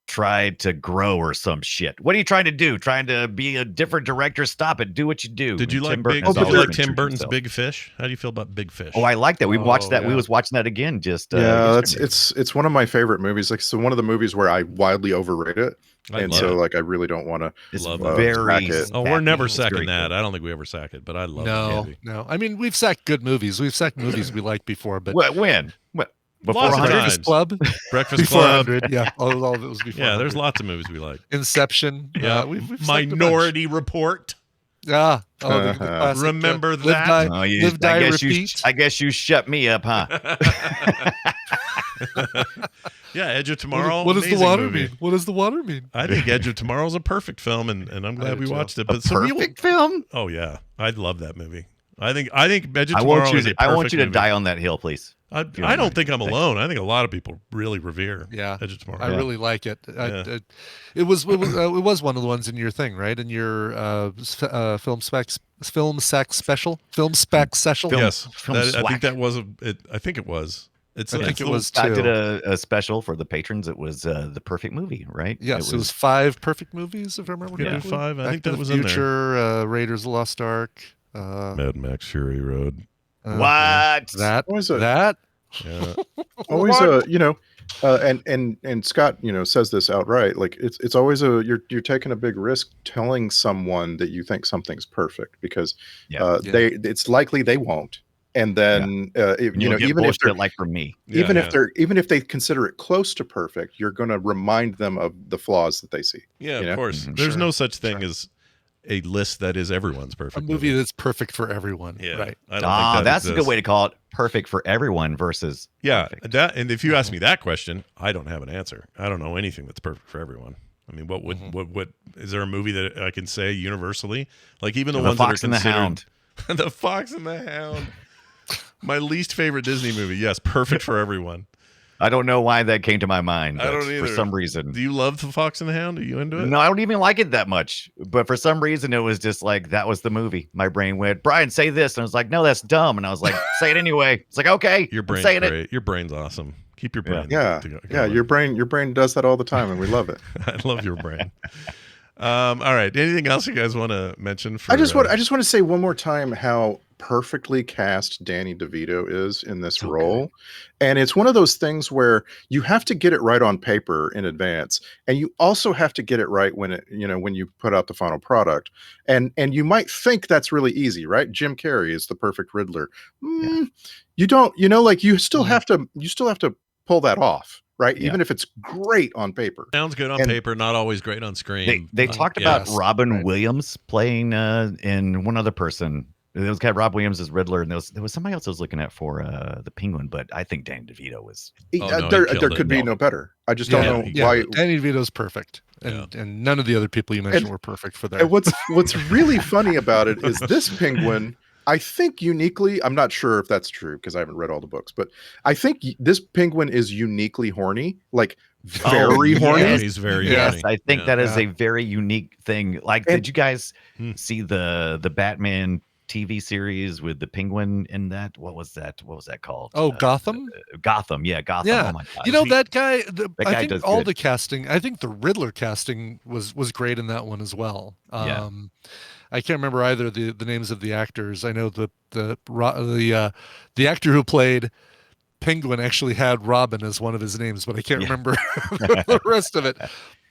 tried to grow or some shit. What are you trying to do? Trying to be a different director? Stop it. Do what you do. Did you And like Tim Burton Big? has Did you always like been Tim true to Burton's himself. Big Fish? How do you feel about Big Fish? Oh, I like that. We watched that. yeah. We was watching that again. Just Yeah, yesterday. it's one of my favorite movies. Like, so one of the movies where I wildly overrate it, I and love so it. like I really don't want to. It's love very. sack it. Oh, we're never It's very sacking good. that. I don't think we ever sack it, but I love that movie. No. I mean, we've sacked good movies. We've sacked movies we liked before, but When? Before Lots of 100? times. Breakfast Club, Breakfast before Club. 100. Yeah, all of it was before. Yeah, there's 100. lots of movies we like. Inception. Yeah, we've sacked a bunch. Minority Report. Yeah. Oh, the classic, Remember Live, that? Die, Oh, you, Live, Die, I guess Repeat. I guess you shut me up, huh? Yeah, Edge of Tomorrow. What does the amazing water movie. mean? What does the water mean? I think Edge of Tomorrow is a perfect film, and I'm glad do we too. watched it. A But so we will- perfect film. Oh yeah, I love that movie. I think Edge of I Tomorrow want you is a to. I want you to perfect die on that hill, please. movie. you I don't don't mind. think I'm alone. I think a lot of people really revere Yeah. Edge of Tomorrow. I really like it. It was one of the ones in your thing, right? In your film spec special. Yes, Film I think swag. that was I think it was. I think it was I too. did a special for the patrons. It was the perfect movie, right? Yes, it was 5 perfect movies, if I remember Yeah, correctly. 5. I Back think to that the was in there. Future, Raiders of the Lost Ark. Mad Max Fury Road. What? That Always a- that Yeah. Always and Scott says this outright. Like it's always you're taking a big risk telling someone that you think something's perfect because it's likely they won't. And then And you'll get even if bullshit they're like from me. even if they consider it close to perfect, you're going to remind them of the flaws that they see. Yeah, you of know? course. Mhm. There's Sure. no such thing as a list that is everyone's perfect a movie that's perfect for everyone. Yeah, Right. I don't think that That's a good exists. way to call it. Perfect for everyone versus. Yeah, perfect. that. And if you ask me that question, I don't have an answer. I don't know anything that's perfect for everyone. I mean, what is there a movie that I can say universally? Like even the ones Fox that are and the considered Hound. The Fox and the Hound. My least favorite Disney movie. Yes, perfect for everyone. I don't know why that came to my mind. I don't but either. For some reason. Do you love The Fox and the Hound? Are you into it? No, I don't even like it that much. But for some reason, it was just like that was the movie. My brain went, Brian, say this, and I was like, no, that's dumb. And I was like, say it anyway. It's like, okay, Your I'm brain's saying great. Your brain's awesome. Keep your brain. Yeah, going. your brain does that all the time, and we love it. I love your brain. All right. Anything else you guys want to mention? For, I just want to say one more time how perfectly cast Danny DeVito is in this So role. And it's one of those things where you have to get it right on paper in advance, and you also have to get it right when when you put out the final product. And you might think that's really easy, right? Jim Carrey is the perfect Riddler. You don't, like you still have to pull that off, right? Yeah. Even if it's great on paper. Sounds good on paper, not always great on screen. They talked about Robin Williams playing in one other person. There was guy Rob Williams as Riddler, and there was somebody else I was looking at for the Penguin, but I think Danny DeVito was. There could be no better. I just don't know why. Danny DeVito's perfect, and none of the other people you mentioned were perfect for that. And what's really funny about it is this Penguin, I think uniquely, I'm not sure if that's true because I haven't read all the books, but I think this Penguin is uniquely horny, like very horny. Yeah, he's very horny. I think that is a very unique thing. Like, did you guys see the Batman TV series with the Penguin in that? What was that called? Oh, Gotham? Gotham. Yeah, Gotham. Yeah. Oh my God. That guy, guy I does think all good. the casting, I think the Riddler casting was great in that one as well. Yeah. I can't remember either the names of the actors. I know the actor who played Penguin actually had Robin as one of his names, but I can't remember the rest of it.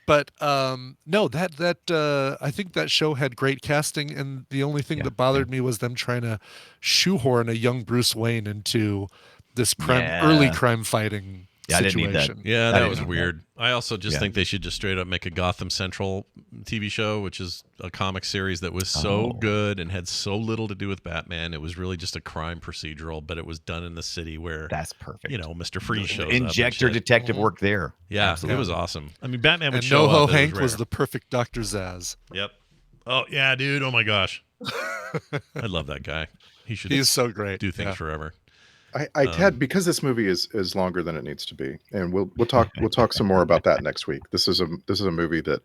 But no, that I think that show had great casting, and the only thing that bothered me was them trying to shoehorn a young Bruce Wayne into this early crime fighting Yeah, I didn't situation. need that. Yeah, I that didn't was know weird. I also just think they should just straight up make a Gotham Central TV show, which is a comic series that was so good and had so little to do with Batman. It was really just a crime procedural, but it was done in the city where That's perfect. Mr. Freeze shows Inject your up. And shit. detective work there. Yeah, Absolutely. it was awesome. I mean, Batman would And show NoHo up. but it Hank was rare. the perfect Dr. Zaz. Yep. Oh yeah, dude. Oh my gosh. I love that guy. He's so great. Do things forever. Ted, because this movie is longer than it needs to be, and we'll talk some more about that next week. This is a movie that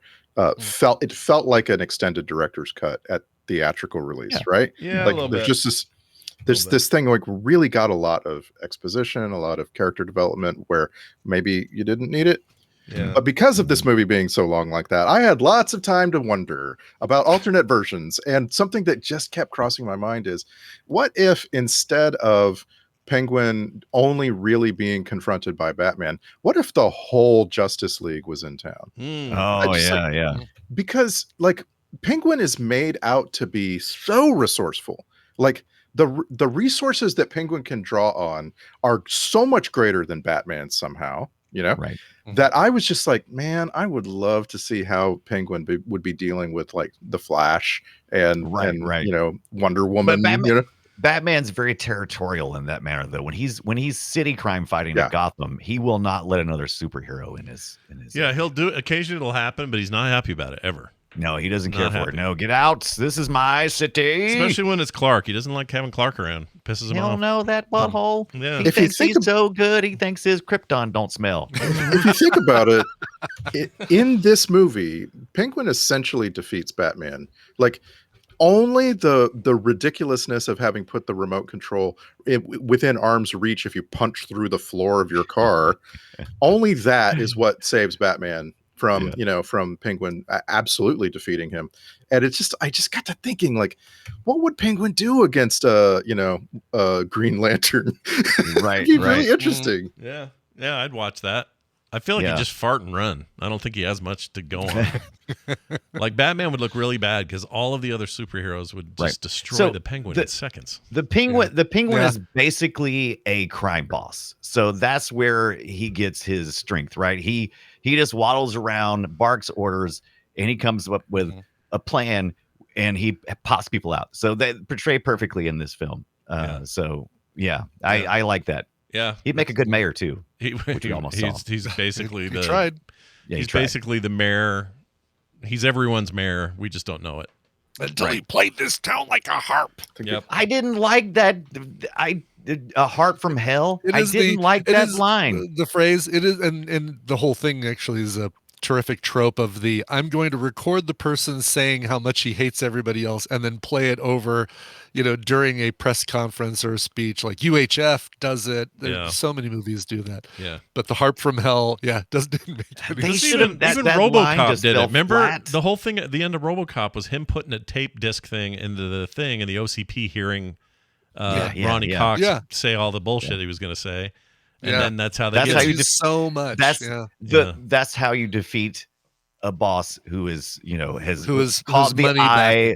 felt like an extended director's cut at theatrical release, right? Yeah, like a little there's bit. just this thing like really got a lot of exposition, a lot of character development where maybe you didn't need it. Yeah. But because of this movie being so long like that, I had lots of time to wonder about alternate versions. And something that just kept crossing my mind is, what if instead of Penguin only really being confronted by Batman, what if the whole Justice League was in town? Oh yeah. Because like Penguin is made out to be so resourceful. Like the resources that Penguin can draw on are so much greater than Batman somehow, Right. that I was just like, man, I would love to see how Penguin would be dealing with like the Flash and Wonder Woman. Batman's very territorial in that manner, though. When he's city crime fighting in Gotham, he will not let another superhero in his. Yeah, he'll do it. Occasionally it'll happen, but he's not happy about it ever. No, he doesn't care Not for happy. it. No, get out. This is my city. Especially when it's Clark. He doesn't like having Clark around. Pisses him You off. don't know that butthole. Yeah. He If you thinks think he's so good. He thinks his Krypton don't smell. If you think about it, in this movie, Penguin essentially defeats Batman. Like, only the ridiculousness of having put the remote control within arm's reach if you punch through the floor of your car, only that is what saves Batman from from Penguin absolutely defeating him. And I just got to thinking, like, what would Penguin do against Green Lantern? Right, It'd be right. really interesting. Yeah, I'd watch that. I feel like he'd just fart and run. I don't think he has much to go on. Like Batman would look really bad because all of the other superheroes would just destroy the Penguin in seconds. The Penguin is basically a crime boss. So that's where he gets his strength, right? He just waddles around, barks orders, and he comes up with a plan, and he pops people out. So they portray perfectly in this film. So I like that. Yeah, he'd make a good mayor too. Which we almost saw. He's basically he tried. Yeah, he's basically the mayor. He's everyone's mayor. We just don't know it. Until he played this town like a harp. Yep. I didn't like that. A heart from hell. I didn't like that line. The phrase it is, and the whole thing actually is a terrific trope of the I'm going to record the person saying how much he hates everybody else and then play it over, during a press conference or a speech. Like UHF does it. So many movies do that. Yeah. But the harp from hell, doesn't make any They sense. should have. Even That line RoboCop just did it. fell Remember flat. the whole thing at the end of RoboCop was him putting a tape disc thing into the thing, and the OCP hearing Ronnie Cox say all the bullshit he was going to say, and then that's how they get so much. That's how you defeat a boss who is, has caught the eye.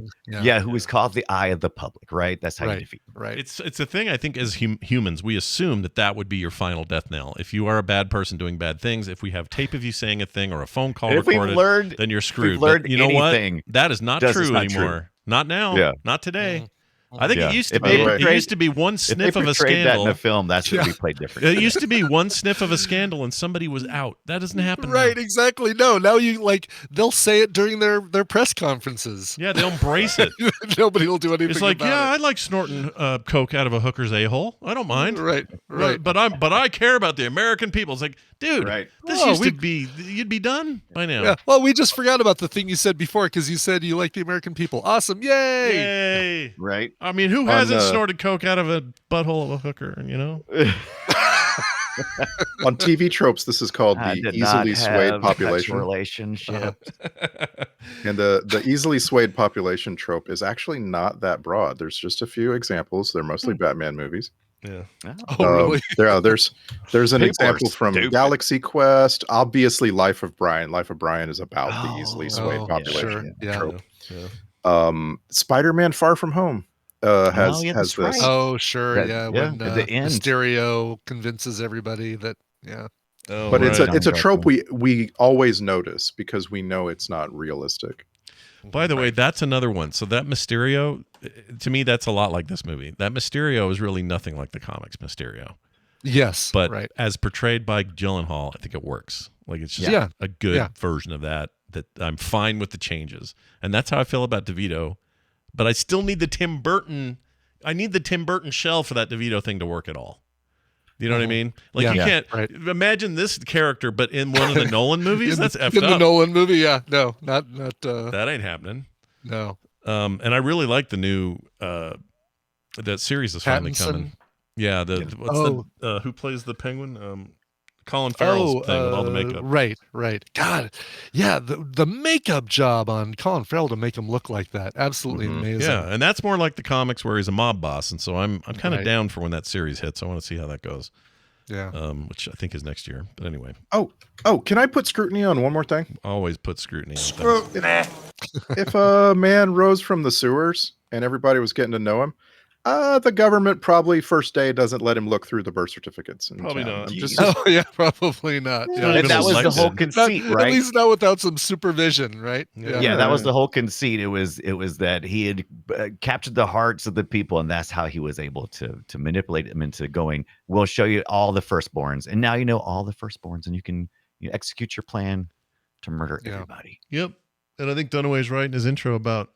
Who is caught the eye of the public, right? That's how you defeat them. Right. It's a thing. I think as humans, we assume that would be your final death knell. If you are a bad person doing bad things, if we have tape of you saying a thing or a phone call recorded, then you're screwed. But you know what? That is not true anymore. Not now. Yeah. Not today. I think it used to be. It used to be one sniff of a scandal that in a film. That's what we played different. It used to be one sniff of a scandal and somebody was out. That doesn't happen. Right? Now. Exactly. No. Now they'll say it during their press conferences. Yeah, they'll embrace it. Nobody will do anything. It's like, about it. I like snorting coke out of a hooker's a-hole. I don't mind. Right. But I care about the American people. It's like, dude, this used to be. You'd be done by now. Yeah. Well, we just forgot about the thing you said before because you said you like the American people. Awesome! Yay! Right. I mean, who hasn't snorted coke out of a butthole of a hooker? On TV tropes, this is called the easily swayed population relationship. And the easily swayed population trope is actually not that broad. There's just a few examples. They're mostly Batman movies. Yeah. Really? There's an example from Galaxy Quest. Obviously, Life of Brian. Life of Brian is about the easily swayed population trope. Spider-Man: Far From Home has this. Right. Oh, sure. When at the end, Mysterio convinces everybody that. But it's a trope we always notice because we know it's not realistic. By the way, that's another one. So that Mysterio, to me, that's a lot like this movie. That Mysterio is really nothing like the comics Mysterio. Yes, but as portrayed by Gyllenhaal, I think it works. Like it's just a good version of that I'm fine with the changes. And that's how I feel about DeVito. But I still need the Tim Burton. I need the Tim Burton shell for that DeVito thing to work at all. You know what I mean? Like you can't imagine this character, but in one of the Nolan movies. That's effed up. In the Nolan movie, no, not. That ain't happening. No. And I really like the new that series is finally coming. Yeah. Who plays the Penguin? Colin Farrell's thing with all the makeup. Right. God, yeah, the makeup job on Colin Farrell to make him look like that, absolutely amazing. Yeah, and that's more like the comics where he's a mob boss, and so I'm kind of down for when that series hits. I want to see how that goes. Yeah. Which I think is next year. But anyway. Oh, can I put scrutiny on one more thing? Always put scrutiny on things. If a man rose from the sewers and everybody was getting to know him, the government probably first day doesn't let him look through the birth certificates. Probably not. Probably not. Yeah. And that was the whole conceit, right? At least not without some supervision, right? Yeah, that was the whole conceit. It was that he had captured the hearts of the people, and that's how he was able to manipulate them into going, we'll show you all the firstborns. And now you know all the firstborns, and you can execute your plan to murder everybody. Yep. And I think Dunaway's right in his intro about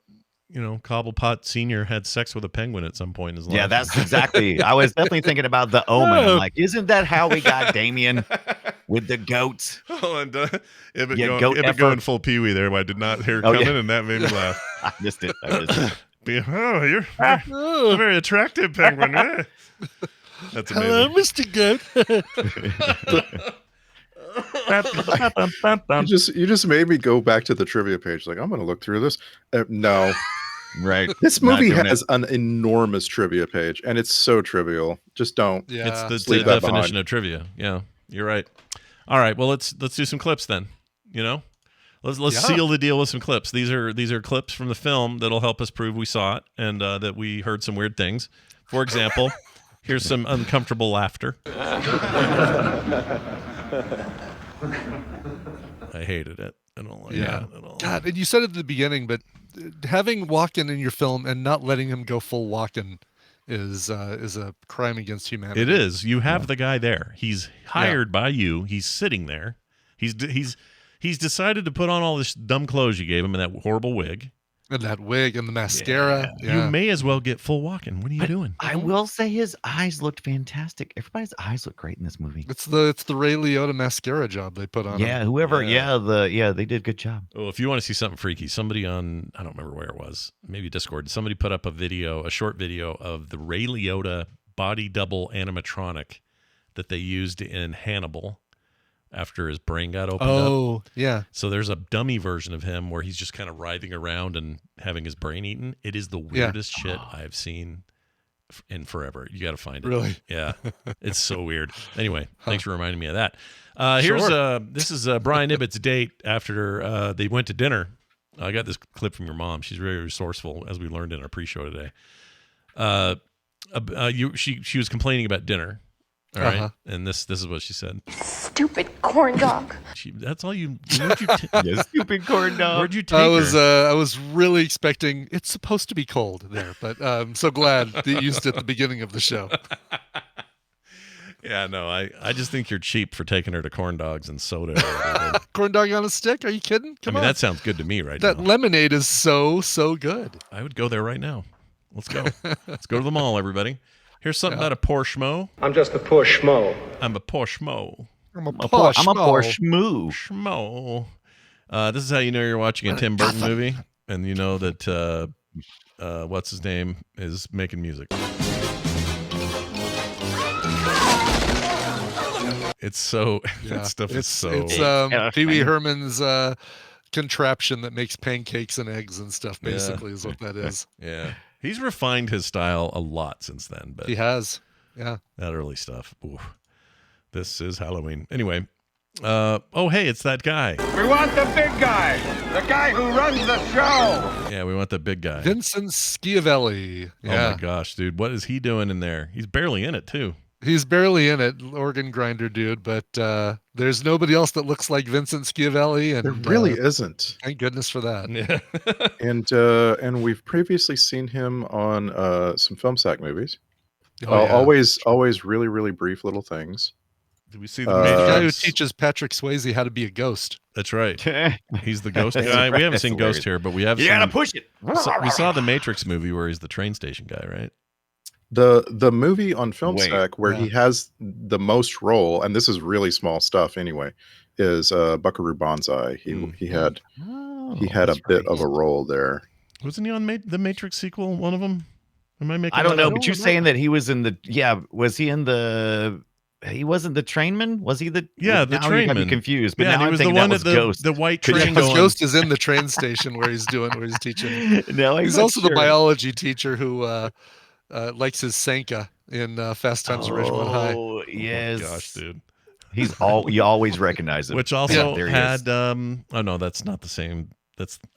Cobblepot Sr. had sex with a penguin at some point in his life. Yeah, that's exactly. I was definitely thinking about The Omen. I'm like, isn't that how we got Damien with the goats? Oh, and Ibbott going full Pee-wee there. I did not hear it coming, and that made me laugh. I missed it. You're a very attractive penguin. That's amazing. Hello, Mr. Goat. You just made me go back to the trivia page. Like, I'm going to look through this. No. Right. This movie has an enormous trivia page, and it's so trivial. Just don't. Yeah. It's the definition of trivia. Yeah, you're right. All right. Well, let's do some clips then. Let's seal the deal with some clips. These are clips from the film that'll help us prove we saw it and that we heard some weird things. For example, here's some uncomfortable laughter. I hated it. I don't like it at all. God, and you said it at the beginning, but having Walken in your film and not letting him go full Walken is a crime against humanity. It is. You have the guy there. He's hired by you. He's sitting there. He's decided to put on all this dumb clothes you gave him and that horrible wig. And that wig and the mascara. Yeah. You may as well get full Walken. What are you doing? I will say his eyes looked fantastic. Everybody's eyes look great in this movie. It's the Ray Liotta mascara job they put on. Yeah, him. They did a good job. Oh, if you want to see something freaky, somebody on, I don't remember where it was, maybe Discord, somebody put up a short video of the Ray Liotta body double animatronic that they used in Hannibal after his brain got opened up. Oh, yeah. So there's a dummy version of him where he's just kind of writhing around and having his brain eaten. It is the weirdest shit I've seen in forever. You got to find it. Really? Yeah. It's so weird. Anyway, thanks for reminding me of that. This is Brian Ibbott's date after they went to dinner. I got this clip from your mom. She's very resourceful, as we learned in our pre-show today. She was complaining about dinner. All right, and this is what she said. Stupid corn dog. That's all you. Stupid corn dog. Where'd you take her? I was really expecting. It's supposed to be cold there, but I'm so glad that you used it at the beginning of the show. Yeah, no, I just think you're cheap for taking her to corn dogs and soda. Corn dog on a stick? Are you kidding? Come on. That sounds good to me right now. That lemonade is so good. I would go there right now. Let's go. Let's go to the mall, everybody. Here's something about a poor schmo. I'm just a poor schmo. I'm a poor schmo. I'm a poor schmoo. Schmo. This is how you know you're watching a Tim Burton movie, and you know that what's his name is making music. It's so that stuff is so. It's Pee Wee Herman's contraption that makes pancakes and eggs and stuff. Basically, is what that is. Yeah. He's refined his style a lot since then, but he has. Yeah. That early stuff. Ooh. This is Halloween. Anyway. Hey, it's that guy. We want the big guy. The guy who runs the show. Yeah, we want the big guy. Vincent Schiavelli. Yeah. Oh my gosh, dude. What is he doing in there? He's barely in it, too. He's barely in it, organ grinder dude, but there's nobody else that looks like Vincent Schiavelli. And there really isn't. Thank goodness for that. Yeah. And we've previously seen him on some film sack movies. Oh, yeah. Always really, really brief little things. Did we see the guy who teaches Patrick Swayze how to be a ghost? That's right. He's the ghost guy. We haven't seen Ghost here, but we have. You gotta push it. We saw the Matrix movie where he's the train station guy, right? The movie on Film Sack where he has the most role, and this is really small stuff anyway, is Buckaroo Banzai. He had a bit of a role there. Wasn't he on the Matrix sequel? One of them? Am I making? I don't know, but you're saying that he was in the. Yeah, was he in the? He wasn't the trainman, was he? The trainman. Confused, but now he was I'm the one that at Ghost. the white train. Because Ghost is in the train station where he's teaching. No, he's also the biology teacher who likes his Sanka in Fast Times at Ridgemont High. Oh yes, oh my gosh, dude. You always recognize him. Which also had oh no, that's not the same.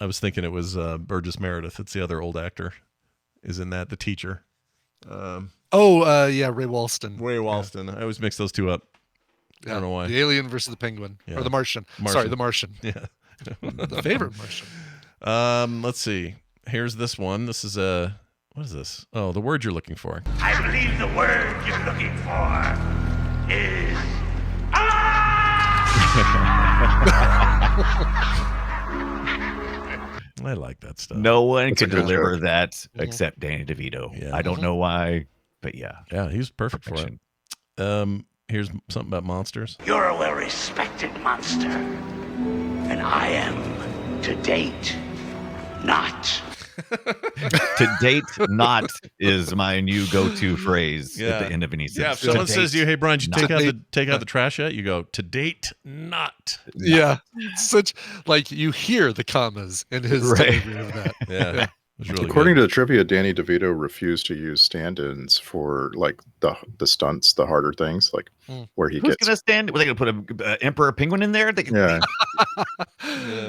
I was thinking it was Burgess Meredith. It's the other old actor is in that, the teacher. Ray Walston. Ray Walston. I always mix those two up. I don't know why. The Alien versus the Penguin. Or the Martian. Sorry, the Martian. Yeah. The favorite Martian. Let's see. Here's this one. This is what is this? Oh, the word you're looking for. I believe the word you're looking for is I like that stuff. No one could deliver that except Danny DeVito. Yeah. I don't know why, but yeah. Yeah, he's perfect for it. Here's something about monsters. You're a well-respected monster, and I am, to date, not. To date, not is my new go-to phrase at the end of any sentence. Yeah, if someone says to you, "Hey, Brian, did you take out the trash yet?" You go, "To date, not." Yeah, such like you hear the commas in his delivery of that. Yeah. Really according to the trivia, Danny DeVito refused to use stand-ins for like the stunts, the harder things, like where he Who's gets. Gonna stand? Were they gonna put an emperor penguin in there? Yeah.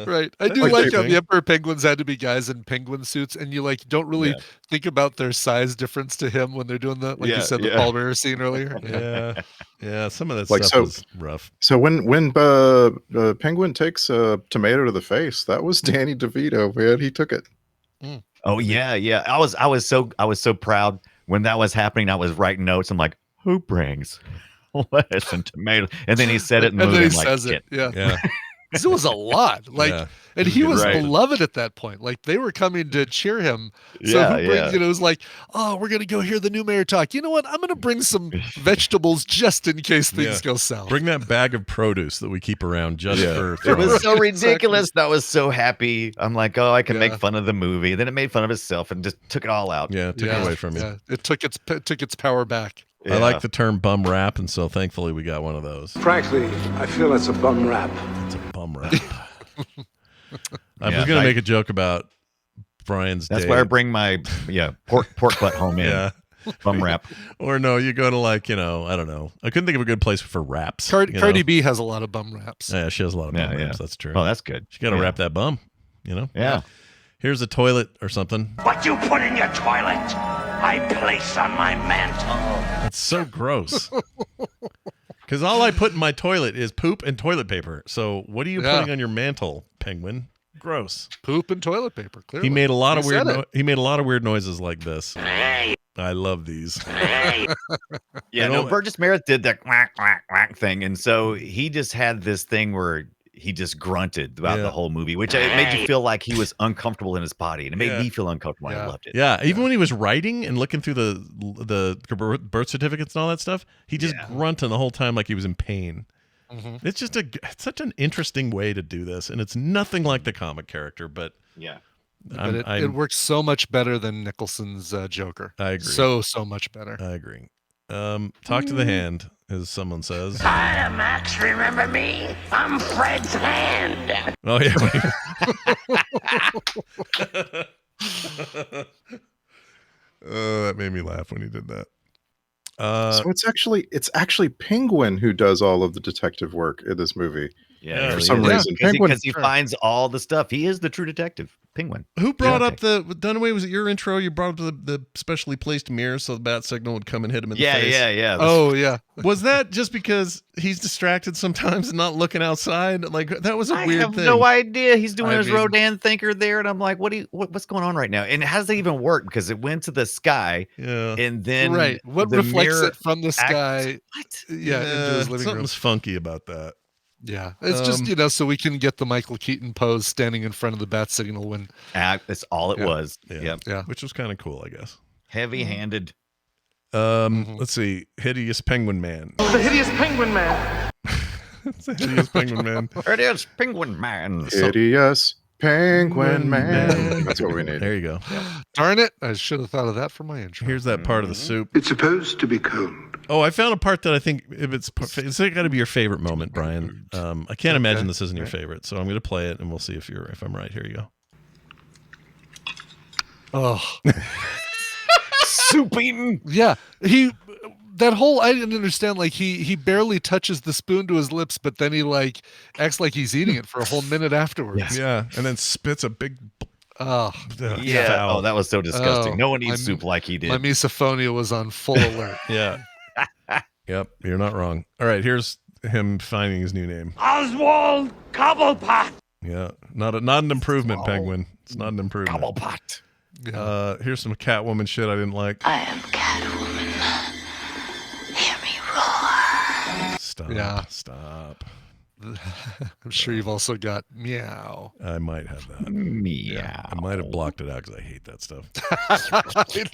Right. I do like how the emperor penguins had to be guys in penguin suits, and you like don't really think about their size difference to him when they're doing that. Like you said, the Paul Bearer scene earlier. Yeah. Some of that stuff is rough. So when Penguin takes a tomato to the face, that was Danny DeVito, man. He took it. Oh yeah. I was so proud when that was happening. I was writing notes. I'm like, who brings lettuce and tomato? And then he said it, and then he says it. Yeah. It was a lot. And he was beloved at that point. Like they were coming to cheer him. So who brings, it was like, oh, we're gonna go hear the new mayor talk. You know what? I'm gonna bring some vegetables just in case things go south. Bring that bag of produce that we keep around just for. It was so ridiculous. Exactly. I was so happy. I'm like, oh, I can make fun of the movie. Then it made fun of itself and just took it all out. Yeah, took it away from you. Yeah. It took its power back. I like the term bum rap, and so thankfully we got one of those. Frankly, I feel it's a bum rap. It's a bum rap. I was going to make a joke about Brian's That's day. why I bring my pork butt home in. Yeah. Bum rap. Or no, you go to like, I don't know. I couldn't think of a good place for raps. Cardi B has a lot of bum raps. Yeah, she has a lot of bum raps. That's true. Oh, that's good. She got to wrap that bum, Yeah. Here's a toilet or something. What you put in your toilet, I place on my mantle. That's so gross. Because all I put in my toilet is poop and toilet paper. So what are you putting on your mantle, Penguin? Gross. Poop and toilet paper. Clearly, he made a lot of weird. He made a lot of weird noises like this. I love these. Yeah, no, Burgess Meredith did that quack quack quack thing, and so he just had this thing where he just grunted throughout the whole movie, which it made you feel like he was uncomfortable in his body, and it made me feel uncomfortable. I loved it. Yeah, even when he was writing and looking through the birth certificates and all that stuff, he just grunted the whole time like he was in pain. Mm-hmm. It's just it's such an interesting way to do this, and it's nothing like the comic character, but it works so much better than Nicholson's Joker. I agree. So much better. I agree. Talk to the hand, as someone says. Hiya, Max. Remember me? I'm Fred's hand. Oh yeah. That made me laugh when he did that. So it's actually Penguin who does all of the detective work in this movie. Yeah, for some reason, Penguin, because he finds all the stuff. He is the true detective, Penguin. Who brought up Dunaway? Was it your intro? You brought up the specially placed mirror so the bat signal would come and hit him in the face. Yeah. Oh yeah. Was that just because he's distracted sometimes and not looking outside? Like that was a weird thing. I have no idea. He's doing his Rodin thinker there, and I'm like, what's going on right now? And how does it even work? Because it went to the sky, and then what the reflects mirror it from the sky? What? Yeah, into his living something's room. funky about that. Yeah, it's just so we can get the Michael Keaton pose standing in front of the bat signal when that's all it was. Yeah, which was kind of cool, I guess. Heavy-handed. Let's see, hideous penguin man. The hideous penguin man. It's a hideous penguin man. Hideous penguin man. Hideous penguin man. That's what we need. There you go. Darn it! I should have thought of that for my intro. Here's that part of the soup. It's supposed to be cold. Oh, I found a part that I think it's got to be your favorite moment, Brian. I can't imagine this isn't your favorite, so I'm going to play it and we'll see if I'm right. Here you go. Oh, soup eating. Yeah, I didn't understand. Like he barely touches the spoon to his lips, but then he like acts like he's eating it for a whole minute afterwards. Yeah, and then spits a big. Oh, that was so disgusting. No one eats soup like he did. My misophonia was on full alert. Yeah. Yep, you're not wrong. All right, here's him finding his new name. Oswald Cobblepot. Yeah, not an improvement, Penguin. It's not an improvement. Cobblepot. Yeah. Here's some Catwoman shit I didn't like. I am Catwoman. Hear me roar. Stop. I'm sure you've also got meow. I might have that. Meow. Yeah, I might have blocked it out because I hate that stuff. I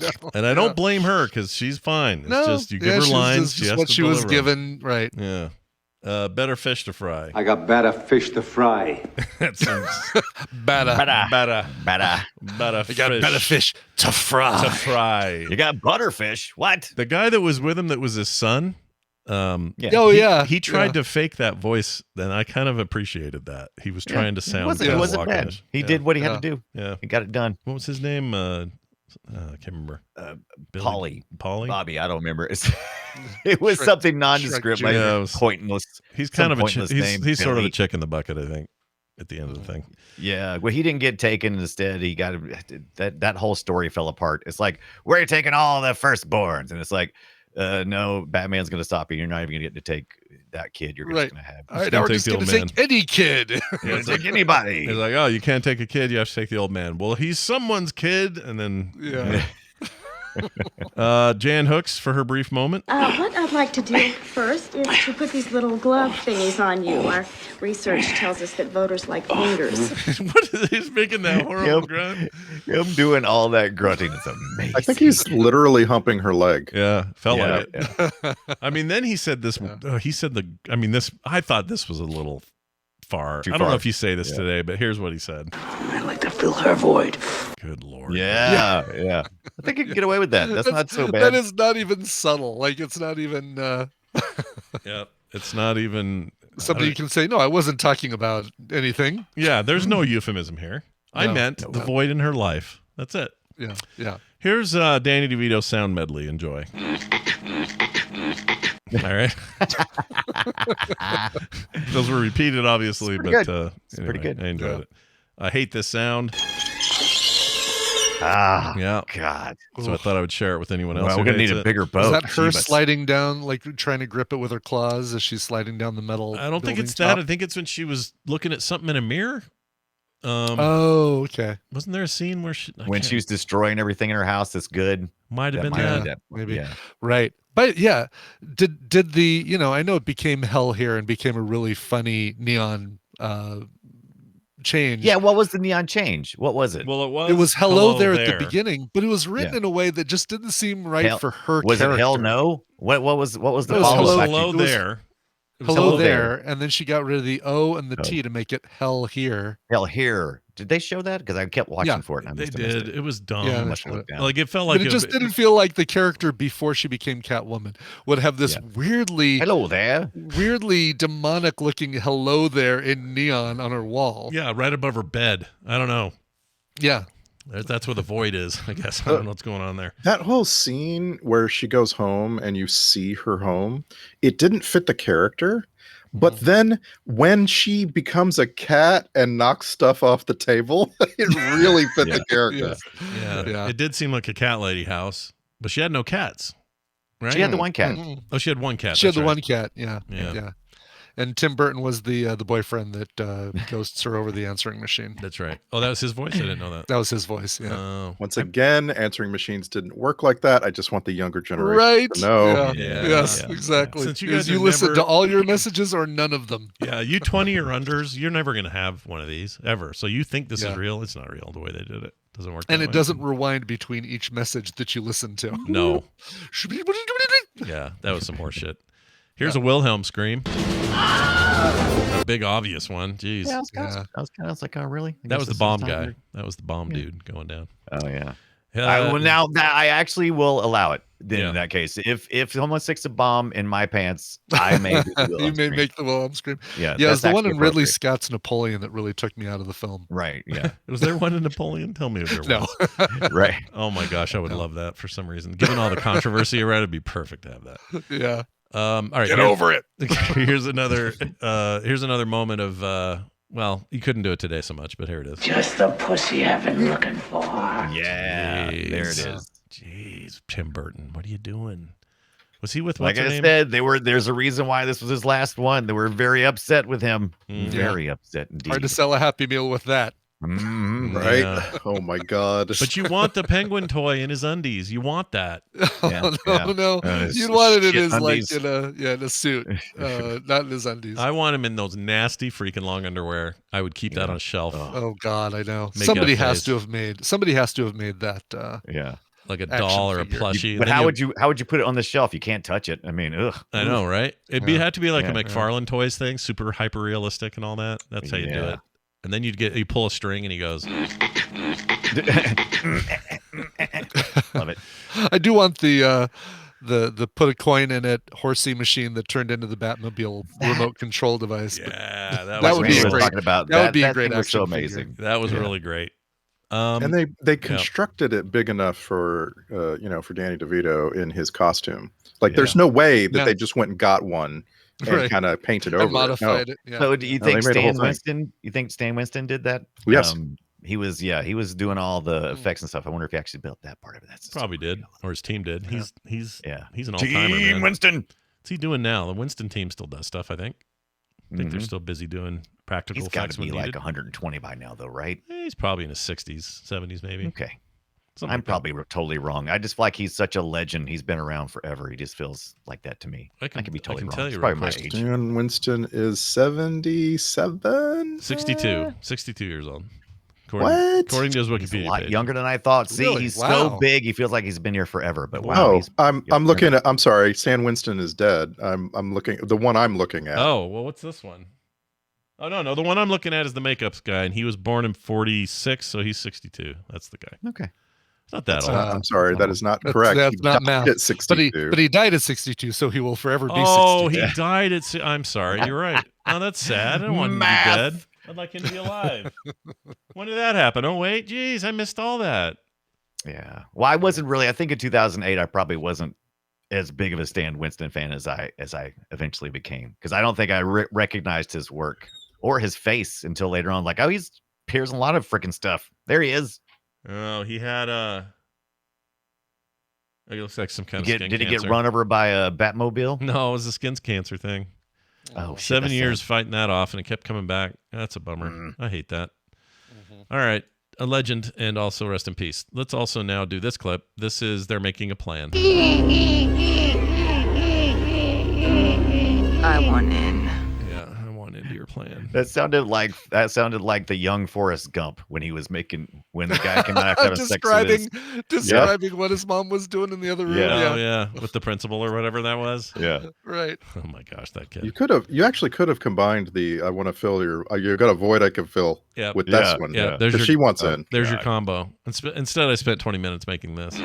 know. And I don't blame her because she's fine. It's just you give her she's lines. just She has what to she was deliver 'em. given, right? Yeah. Better fish to fry. I got better fish to fry. That sounds Better. better I got better fish to fry. To fry. You got butterfish. What? The guy that was with him that was his son. He tried to fake that voice, and I kind of appreciappreciated that. He was trying to sound. It wasn't bad. He did what he had to do. Yeah, he got it done. What was his name? I can't remember. Polly. Bobby. I don't remember. It was something nondescript, like pointless. He's kind of he's sort of a chick in the bucket, I think. At the end of the thing. Yeah, well, he didn't get taken. Instead, he got that whole story fell apart. It's like, we're taking all the firstborns, and it's like, no, Batman's going to stop you. You're not even going to get to take that kid. You're just going to have. All right, now we're just going to take any kid. You're take anybody. He's like, oh, you can't take a kid. You have to take the old man. Well, he's someone's kid. And then, Jan Hooks for her brief moment. What I'd like to do first is to put these little glove thingies on you. Our research tells us that voters like fingers. What is he's making that horrible grunt? Him doing all that grunting is amazing. I think he's literally humping her leg. Yeah, felt like it. Yeah. I mean, then he said this. He said I thought this was a little far. I don't know if you say this today, but here's what he said. I'd like to fill her void. Good Lord. Yeah. I think you can get away with that. That's not so bad. That is not even subtle. Like, it's not even. Yeah, it's not even something you can say. No, I wasn't talking about anything. Yeah, there's no euphemism here. I meant the void in her life. That's it. Yeah. Here's Danny DeVito sound medley. Enjoy. All right. Those were repeated, obviously, but anyway, pretty good. I enjoyed it. I hate this sound. Yeah. God. So I thought I would share it with anyone else. Well, we're gonna need a bigger boat. Is that her sliding down, like trying to grip it with her claws as she's sliding down the metal? I don't think it's top? that. I think it's when she was looking at something in a mirror. Oh, okay. Wasn't there a scene where when she was destroying everything in her house that's good? Might have been that. Maybe. Yeah. Right. But yeah, did the, I know it became hell here and became a really funny neon change. Yeah, what was the neon change? What was it? Well, it was hello there at the beginning, but it was written in a way that just didn't seem right for her was character. it hell no? What was the hello there? Hello there, and then she got rid of the O and the T to make it hell here. Hell here. Did they show that? Because I kept watching for it. And I they did. It was dumb. Yeah, like it felt like but it just didn't feel like the character before she became Catwoman would have this weirdly weirdly demonic looking hello there in neon on her wall. Yeah, right above her bed. I don't know. Yeah. That's where the void is, I guess. I don't know what's going on there. That whole scene where she goes home and you see her home, it didn't fit the character. But then when she becomes a cat and knocks stuff off the table, it really fit the character. Yeah. It did seem like a cat lady house, but she had no cats. Right? She had the one cat. Oh, she had one cat. She had the one cat. Yeah. And Tim Burton was the boyfriend that ghosts her over the answering machine. That's right. Oh, that was his voice? I didn't know that. That was his voice, yeah. Once again, answering machines didn't work like that. I just want the younger generation to know. Yes, exactly. Since you guys listen to all your messages or none of them. Yeah, you 20 or unders, you're never going to have one of these, ever. So you think this is real? It's not real the way they did it. Doesn't work and that it way. doesn't rewind between each message that you listen to. No. Yeah, that was some horse shit. Here's a Wilhelm scream. A big obvious one. Jeez. Yeah, I was like, oh, really? That was the bomb guy. That was the bomb dude going down. Oh, yeah. Now that I actually will allow it. Then in that case, if someone sticks a bomb in my pants, I may you may make the Wilhelm scream. Yeah, it's the one in Ridley Scott's Napoleon that really took me out of the film. Right. Yeah. Was there one in Napoleon? Tell me if there was. Right. Oh my gosh, I would love that for some reason. Given all the controversy around it, it'd be perfect to have that. Yeah. All right. Get over it. Here's another moment of well, you couldn't do it today so much, but here it is. Just the pussy I've been looking for. Yeah, Jeez. there it is. Jeez, Tim Burton, what are you doing? Was he with like I said, there's a reason why this was his last one. They were very upset with him. Very upset indeed. Hard to sell a Happy Meal with that. Right? Yeah. Oh my God! But you want the penguin toy in his undies. You want that. No. You'd want it in his undies. Like in a suit, not in his undies. I want him in those nasty freaking long underwear. I would keep that on a shelf. Oh God, I know. Somebody has to have made that. Like a doll or a plushie. But how would you put it on the shelf? You can't touch it. I mean, ugh. I know, right? It'd have to be like a McFarlane Toys thing, super hyper realistic and all that. That's how you do it. And then you pull a string and he goes. Love it. I do want the put a coin in it horsey machine that turned into the Batmobile remote control device. Yeah, that would be great. That would be a great action so amazing. Figure. That was really great. And they constructed it big enough for for Danny DeVito in his costume. Like there's no way that they just went and got one and kind of painted over modified it. So do you think Stan Winston? You think Stan Winston did that? Yes. He was doing all the effects and stuff. I wonder if he actually built that part of it. That's probably did, or his team did. He's an all-timer, Team man. Winston. What's he doing now? The Winston team still does stuff, I think. I think they're still busy doing practical effects. He's got to be like 120 by now, though, right? He's probably in his 60s, 70s, maybe. Okay. I'm probably totally wrong. I just feel like he's such a legend. He's been around forever. He just feels like that to me. I could be totally wrong. Tell you it's probably my age. Stan Winston is 77? 62 years old. According to his Wikipedia He's a lot page. younger than I thought. See, Really? he's so big. He feels like he's been here forever. But wow, I'm looking at. I'm sorry, Stan Winston is dead. I'm looking. The one I'm looking at. Oh well, what's this one? Oh no, the one I'm looking at is the makeups guy, and he was born in 46, so he's 62. That's the guy. Okay. It's not that old. I'm sorry, that is not correct. That's not math. At 62. But he died at 62, so he will forever be 62. Oh, he died at. I'm sorry, you're right. Oh, that's sad. I don't want him to be dead. I'd like him to be alive. When did that happen? Oh wait, geez, I missed all that. Yeah. Well, I wasn't really. I think in 2008, I probably wasn't as big of a Stan Winston fan as I eventually became, because I don't think I recognized his work or his face until later on. Like, oh, he's appears in a lot of freaking stuff. There he is. Oh, he had it looks like some kind of skin Did he cancer. get run over by a Batmobile? No, it was a skin cancer thing. Oh, shit, 7 that's years sad. fighting that off, and it kept coming back. That's a bummer. I hate that. All right. A legend, and also rest in peace. Let's also now do this clip. This is they're making a plan. I want in. Yeah, I want into your plan. That sounded like the young Forrest Gump when the guy came out after describing what his mom was doing in the other room. Yeah. Oh, yeah, with the principal or whatever that was. Yeah. Right. Oh my gosh, that kid. You actually could have combined the I want to fill you got a void I can fill with this one. Yeah, because she wants in. There's your combo. Instead, I spent 20 minutes making this.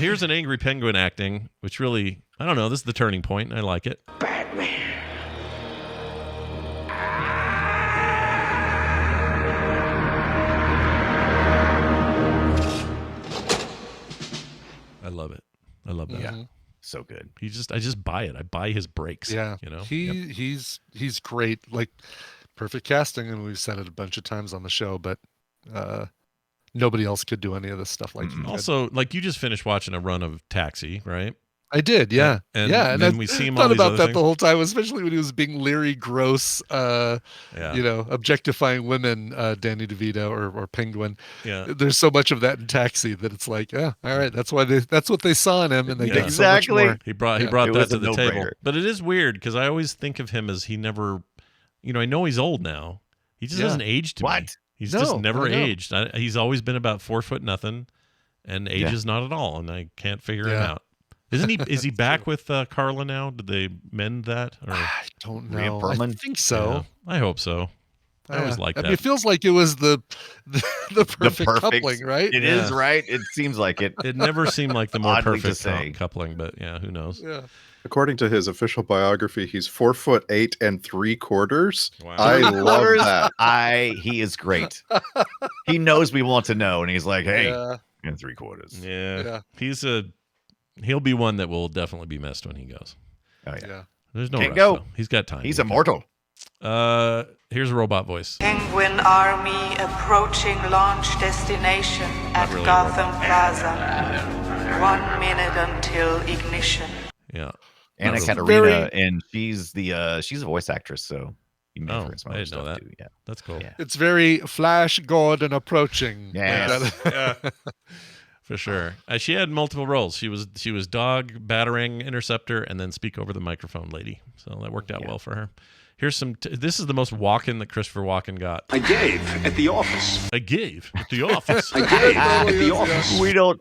Here's an angry penguin acting, which really, I don't know, this is the turning point, and I like it. Batman. I love it. I love that. Yeah. So good. I just buy it. I buy his breaks. Yeah. You know? He's great. Like, perfect casting, and we've said it a bunch of times on the show, but nobody else could do any of this stuff like he did. Also, like, you just finished watching a run of Taxi, right? I did, yeah. And and then I we see him thought all these about other that things. the whole time, especially when he was being leery, gross, objectifying women, Danny DeVito or Penguin. Yeah. There's so much of that in Taxi that it's like, yeah, all right, that's what they saw in him, and they get so much more. He brought that to the table. But it is weird because I always think of him as he never, I know he's old now. He just hasn't aged to me. He's just never aged. He's always been about 4 foot nothing, and ages not at all. And I can't figure him out. Isn't he? Is he back with Carla now? Did they mend that? Or I don't know. I think so. Yeah, I hope so. I always like that. I mean, it feels like it was the perfect coupling, right? It is, right? It seems like it. It never seemed like the more Oddly to perfect say. coupling, but yeah, who knows? Yeah. According to his official biography, he's 4'8" 3/4. Wow. I love that. He is great. He knows we want to know, and he's like, "Hey, in 3/4." Yeah. He'll be one that will definitely be missed when he goes. Oh yeah. There's no Can't rush, go. though. He's got time. He's immortal. Here's a robot voice. Penguin Army approaching launch destination at really Gotham Plaza. 1 minute until ignition. Yeah. Anna Katarina, and she's a voice actress, so you may for some I other didn't know stuff that. too. Yeah. That's cool. Yeah. It's very Flash Gordon approaching. Yes. For sure. She had multiple roles. She was dog, battering, interceptor, and then speak over the microphone lady. So that worked out well for her. Here's some. This is the most Walken that Christopher Walken got. I gave at the office. I gave at the office. I gave at the office. We don't.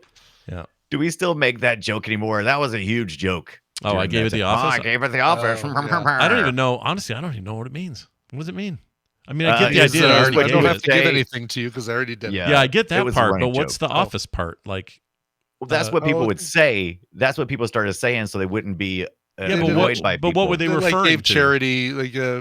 Yeah. Do we still make that joke anymore? That was a huge joke. Oh, I gave at the office. I gave at the office. I don't even know. Honestly, I don't even know what it means. What does it mean? I mean, I get the idea. I I don't have to give anything to you because I already did. Yeah, I get that was a part. But running what's joke. the office part? Like, Well, that's what people would say. That's what people started saying, so they wouldn't be annoyed by people. But what would they refer gave to? Charity,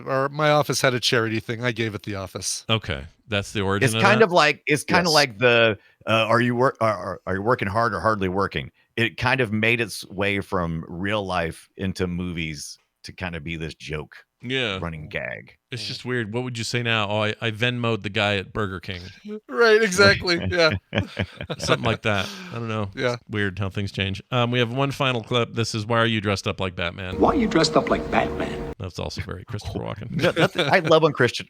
or my office had a charity thing. I gave at the office. Okay, that's the origin. It's kind of like the are you working hard or hardly working? It kind of made its way from real life into movies to kind of be this joke. Yeah, running gag. It's just weird. What would you say now? Oh, I Venmo'd the guy at Burger King. Right, exactly. Yeah. Something like that. I don't know. Yeah. It's weird how things change. We have one final clip. This is Why Are You Dressed Up Like Batman? Why are you dressed up like Batman? That's also very Christopher Walken. I love when Christopher.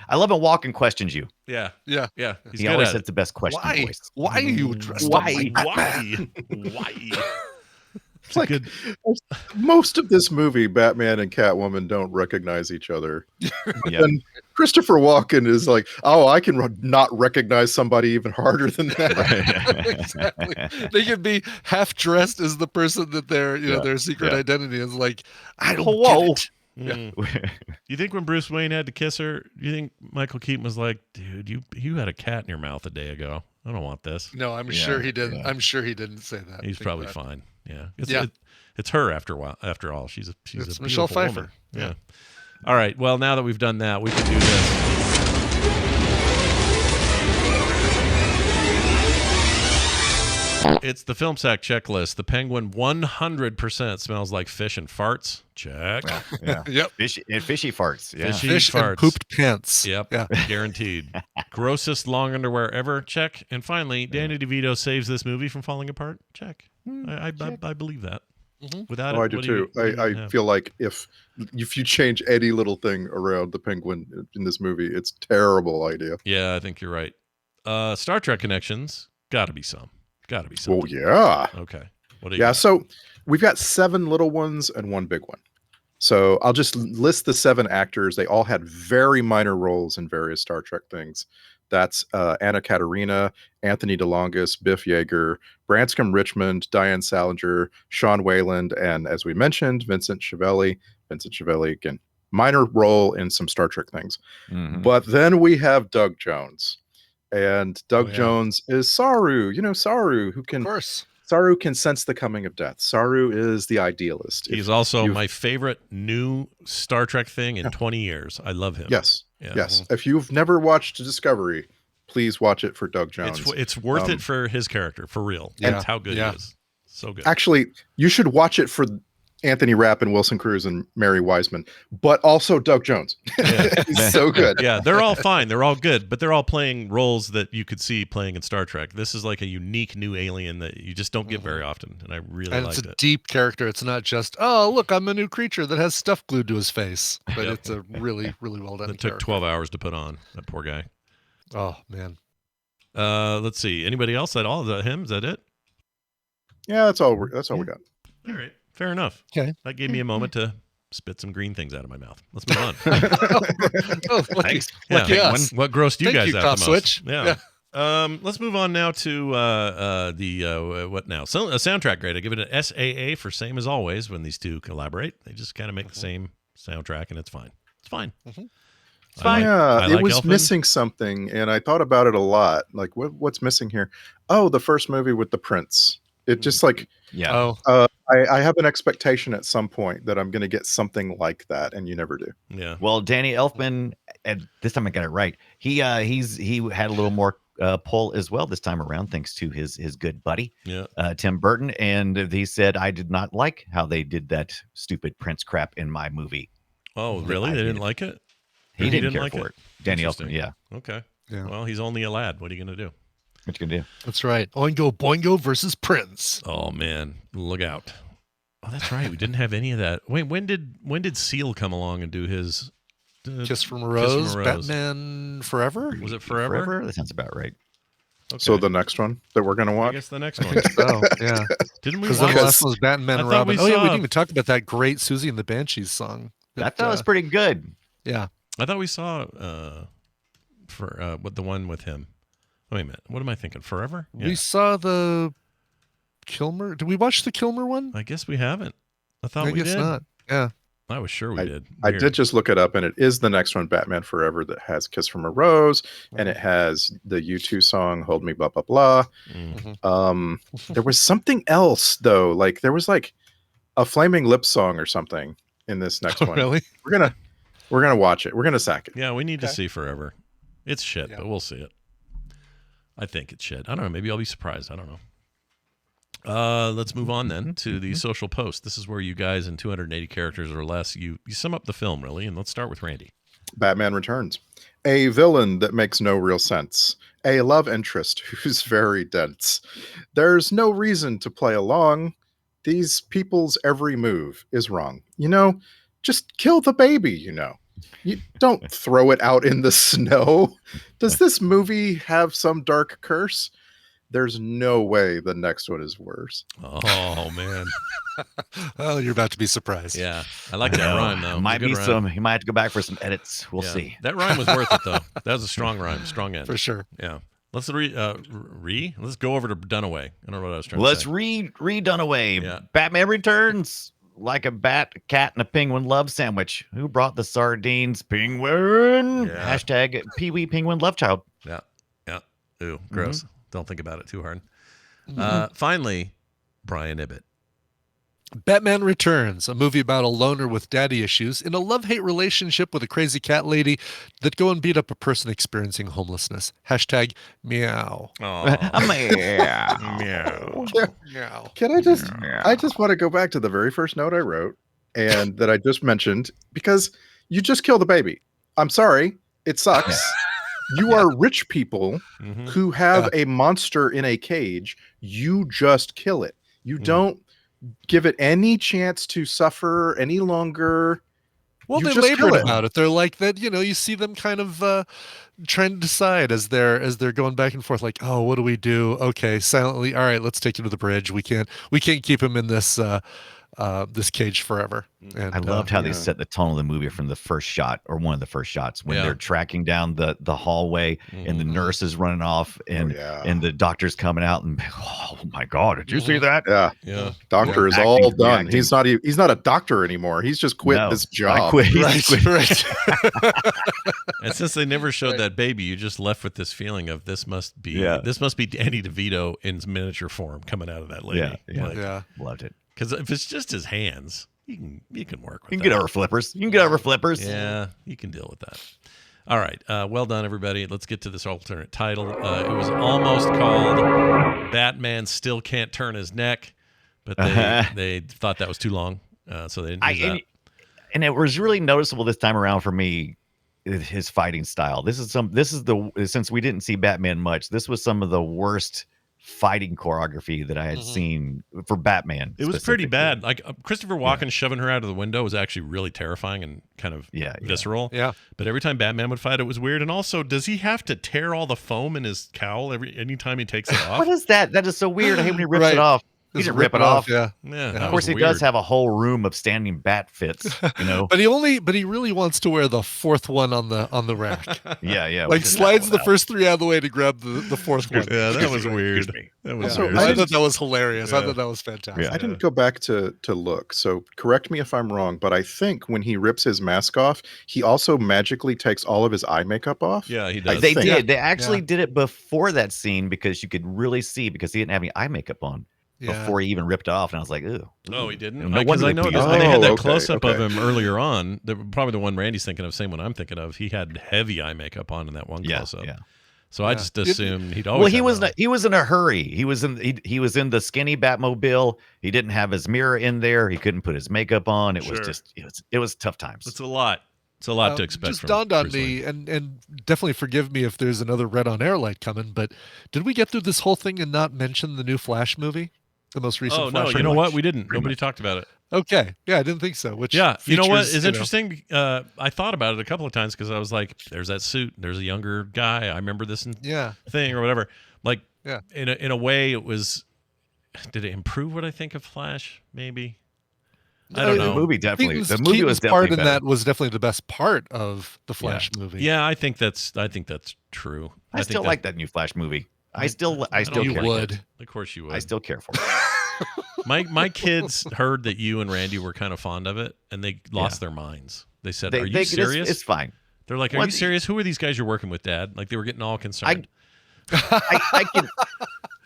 I love when Walken questions you. Yeah. Yeah. Yeah. He always has the best question. Why? Voice. Why are you dressed up like Batman? Why? It's like most of this movie, Batman and Catwoman don't recognize each other. Yeah. And Christopher Walken is like, oh, I can not recognize somebody even harder than that. Exactly. They can be half dressed as the person that their secret identity is. Like, I don't get it. Yeah. You think when Bruce Wayne had to kiss her, you think Michael Keaton was like, dude, you had a cat in your mouth a day ago. I don't want this. No, I'm sure he didn't. I'm sure he didn't say that. He's probably fine. Yeah. It's her after a while. She's a Michelle Pfeiffer. Woman. Yeah. All right. Well, now that we've done that, we can do this. It's the Film Sack checklist. The Penguin 100% smells like fish and farts. Check. Yeah. Yep. Fishy farts. Yeah. Fishy Fish farts. and pooped pants. Yep. Yeah. Guaranteed. Grossest long underwear ever. Check. And finally, Danny DeVito saves this movie from falling apart. Check. I believe that. Without it, I do what too. I feel like if you change any little thing around the Penguin in this movie, it's a terrible idea. Yeah, I think you're right. Star Trek connections. Got to be some. Well, yeah. Okay. What do you Yeah, got? so we've got 7 little ones and 1 big one. So I'll just list the 7 actors. They all had very minor roles in various Star Trek things. That's Anna Katerina, Anthony DeLongis, Biff Yeager, Branscombe Richmond, Diane Salinger, Sean Wayland, and as we mentioned, Vincent Schiavelli. Vincent Schiavelli, again, minor role in some Star Trek things. But then we have Doug Jones. And Doug Jones is Saru. You know, Saru, who can... Of course. Saru can sense the coming of death. Saru is the idealist. He's also my favorite new Star Trek thing in 20 years. I love him. Yes. Yeah. Yes. If you've never watched Discovery, please watch it for Doug Jones. It's worth it for his character, for real. That's how good he is. So good. Actually, you should watch it for Anthony Rapp and Wilson Cruz and Mary Wiseman, but also Doug Jones. He's so good. Yeah, they're all fine. They're all good, but they're all playing roles that you could see playing in Star Trek. This is like a unique new alien that you just don't get very often, and I really liked it. It's a deep character. It's not just, oh, look, I'm a new creature that has stuff glued to his face, but it's a really, really well done It took character. 12 hours to put on. That poor guy. Oh, man. Let's see. Anybody else? Him? Is that it? Yeah, that's all we got. All right. Fair enough. Okay. That gave me a moment to spit some green things out of my mouth. Let's move on. Thanks. What grossed you guys out Top the most? Switch. Yeah. Let's move on now to what now? So a soundtrack grade. I give it an SAA for same as always when these two collaborate. They just kind of make the same soundtrack, and it's fine. It's fine. It's fine. It was missing something, and I thought about it a lot. Like, what's missing here? Oh, the first movie with the Prince. It just like, I have an expectation at some point that I'm going to get something like that, and you never do. Yeah. Well, Danny Elfman, and this time I got it right. He had a little more pull as well this time around, thanks to his good buddy, Tim Burton, and he said, I did not like how they did that stupid Prince crap in my movie. Oh, really? They didn't like it? He didn't care for it. Danny Elfman, yeah. Okay. Yeah. Well, he's only a lad. What are you going to do? What you gonna do? That's right. Oingo Boingo versus Prince. Oh man, look out! Oh, that's right. We didn't have any of that. Wait, when did Seal come along and do his Kiss from a Rose? Batman Forever? Was it Forever? That sounds about right. Okay. So the next one that we're gonna watch. I guess the next one. Oh yeah. Didn't we? Because the last one was Batman and Robin. We didn't even talk about that great Susie and the Banshees song. I thought it was pretty good. Yeah. I thought we saw the one with him. Wait a minute. What am I thinking? Forever? Yeah. We saw the Kilmer. Did we watch the Kilmer one? I guess we haven't. I thought we guess did. Not. Yeah. I was sure we did. I did just look it up, and it is the next one, Batman Forever, that has Kiss from a Rose, and it has the U2 song Hold Me Blah Blah Blah. There was something else though. Like there was like a Flaming Lips song or something in this next one. Really? We're gonna watch it. We're gonna sack it. Yeah, we need to see Forever. It's shit, but we'll see it. I think it's shit. I don't know. Maybe I'll be surprised. I don't know. Let's move on then to the social post. This is where you guys in 280 characters or less, you sum up the film, really. And let's start with Randy. Batman Returns. A villain that makes no real sense. A love interest who's very dense. There's no reason to play along. These people's every move is wrong. You know, just kill the baby, you know. You don't throw it out in the snow. Does this movie have some dark curse? There's no way the next one is worse. Oh man. Oh, you're about to be surprised. Yeah. I like that rhyme though. Might be some. You might have to go back for some edits. We'll see. That rhyme was worth it though. That was a strong rhyme, strong end. For sure. Yeah. Let's let's go over to Dunaway. I don't know what I was trying to say. Let's read Dunaway. Yeah. Batman Returns. Like a bat, a cat, and a penguin love sandwich. Who brought the sardines? Penguin. Yeah. Hashtag Pee Wee Penguin Love Child. Yeah. Yeah. Ooh, gross. Don't think about it too hard. Finally, Brian Ibbett. Batman Returns, a movie about a loner with daddy issues in a love-hate relationship with a crazy cat lady that go and beat up a person experiencing homelessness. Hashtag meow. Meow. Meow. Can I just want to go back to the very first note I wrote and that I just mentioned, because you just killed the baby. I'm sorry. It sucks. You are rich people who have a monster in a cage. You just kill it. You don't give it any chance to suffer any longer. Well, You they just labored kill it. about it. They're like that, you see them kind of trying to decide as they're going back and forth, like, oh, what do we do? Okay, silently, all right, let's take him to the bridge. We can't keep him in this this cage forever. And I loved how they set the tone of the movie from the first shot, or one of the first shots, when they're tracking down the hallway and the nurse is running off and the doctor's coming out and, oh my God, did you see that? Yeah. Doctor is all done. He's not a doctor anymore. He's just quit this job. I quit. Right. And since they never showed that baby, you just left with this feeling of this must be Danny DeVito in miniature form coming out of that lady. Yeah. Loved it. Because if it's just his hands, you can work with You can get over flippers. Yeah, you can deal with that. All right. Well done, everybody. Let's get to this alternate title. It was almost called Batman Still Can't Turn His Neck, but they thought that was too long, so they didn't use that. And it was really noticeable this time around for me, his fighting style. Since we didn't see Batman much, this was some of the worst fighting choreography that I had seen for Batman. It was pretty bad. Like Christopher Walken shoving her out of the window was actually really terrifying and kind of visceral. Yeah. But every time Batman would fight, it was weird. And also, does he have to tear all the foam in his cowl anytime he takes it off? What is that? That is so weird. I hate when he rips it off. He didn't rip it off. Yeah. Of course, he does have a whole room of standing bat fits, but he really wants to wear the fourth one on the rack. Yeah. Like slides the first three out of the way to grab the fourth one. Yeah, that was weird. That was weird. I thought that was hilarious. I thought that was fantastic. I didn't go back to look, so correct me if I'm wrong, but I think when he rips his mask off, he also magically takes all of his eye makeup off. Yeah, he does. They did. They actually did it before that scene because you could really see, because he didn't have any eye makeup on. Before he even ripped it off, and I was like, "Ew." Oh, he didn't. No Because wonder I they know beat they had that him. close up of him earlier on. Probably the one Randy's thinking of, same one I'm thinking of. He had heavy eye makeup on in that one close up. Yeah. So I just assumed he'd always. Well, he was in a hurry. He was in the skinny Batmobile. He didn't have his mirror in there. He couldn't put his makeup on. It was just it was tough times. It's a lot. It's a lot to expect. Just from dawned on Bruce me, Wayne. and definitely forgive me if there's another Red on Air light coming. But did we get through this whole thing and not mention the new Flash movie? The most recent Oh, Flash. no, you know what? We didn't. Nobody talked about it. Okay. Yeah, I didn't think so. Which you know what features, is interesting? I thought about it a couple of times because I was like, there's that suit. There's a younger guy. I remember this thing or whatever. Like, in a way, it was, did it improve what I think of Flash? Maybe. I don't know. The movie definitely. Keaton's The movie was part definitely in better. that was definitely the best part of the Flash movie. Yeah, I think that's true. I still like that new Flash movie. I still you care. would. Of course you would. I still care for it. My kids heard that you and Randy were kind of fond of it, and they lost their minds. They said, "Are you serious?" It's fine. They're like, "Are you serious? Who are these guys you're working with, Dad?" Like they were getting all concerned. I can.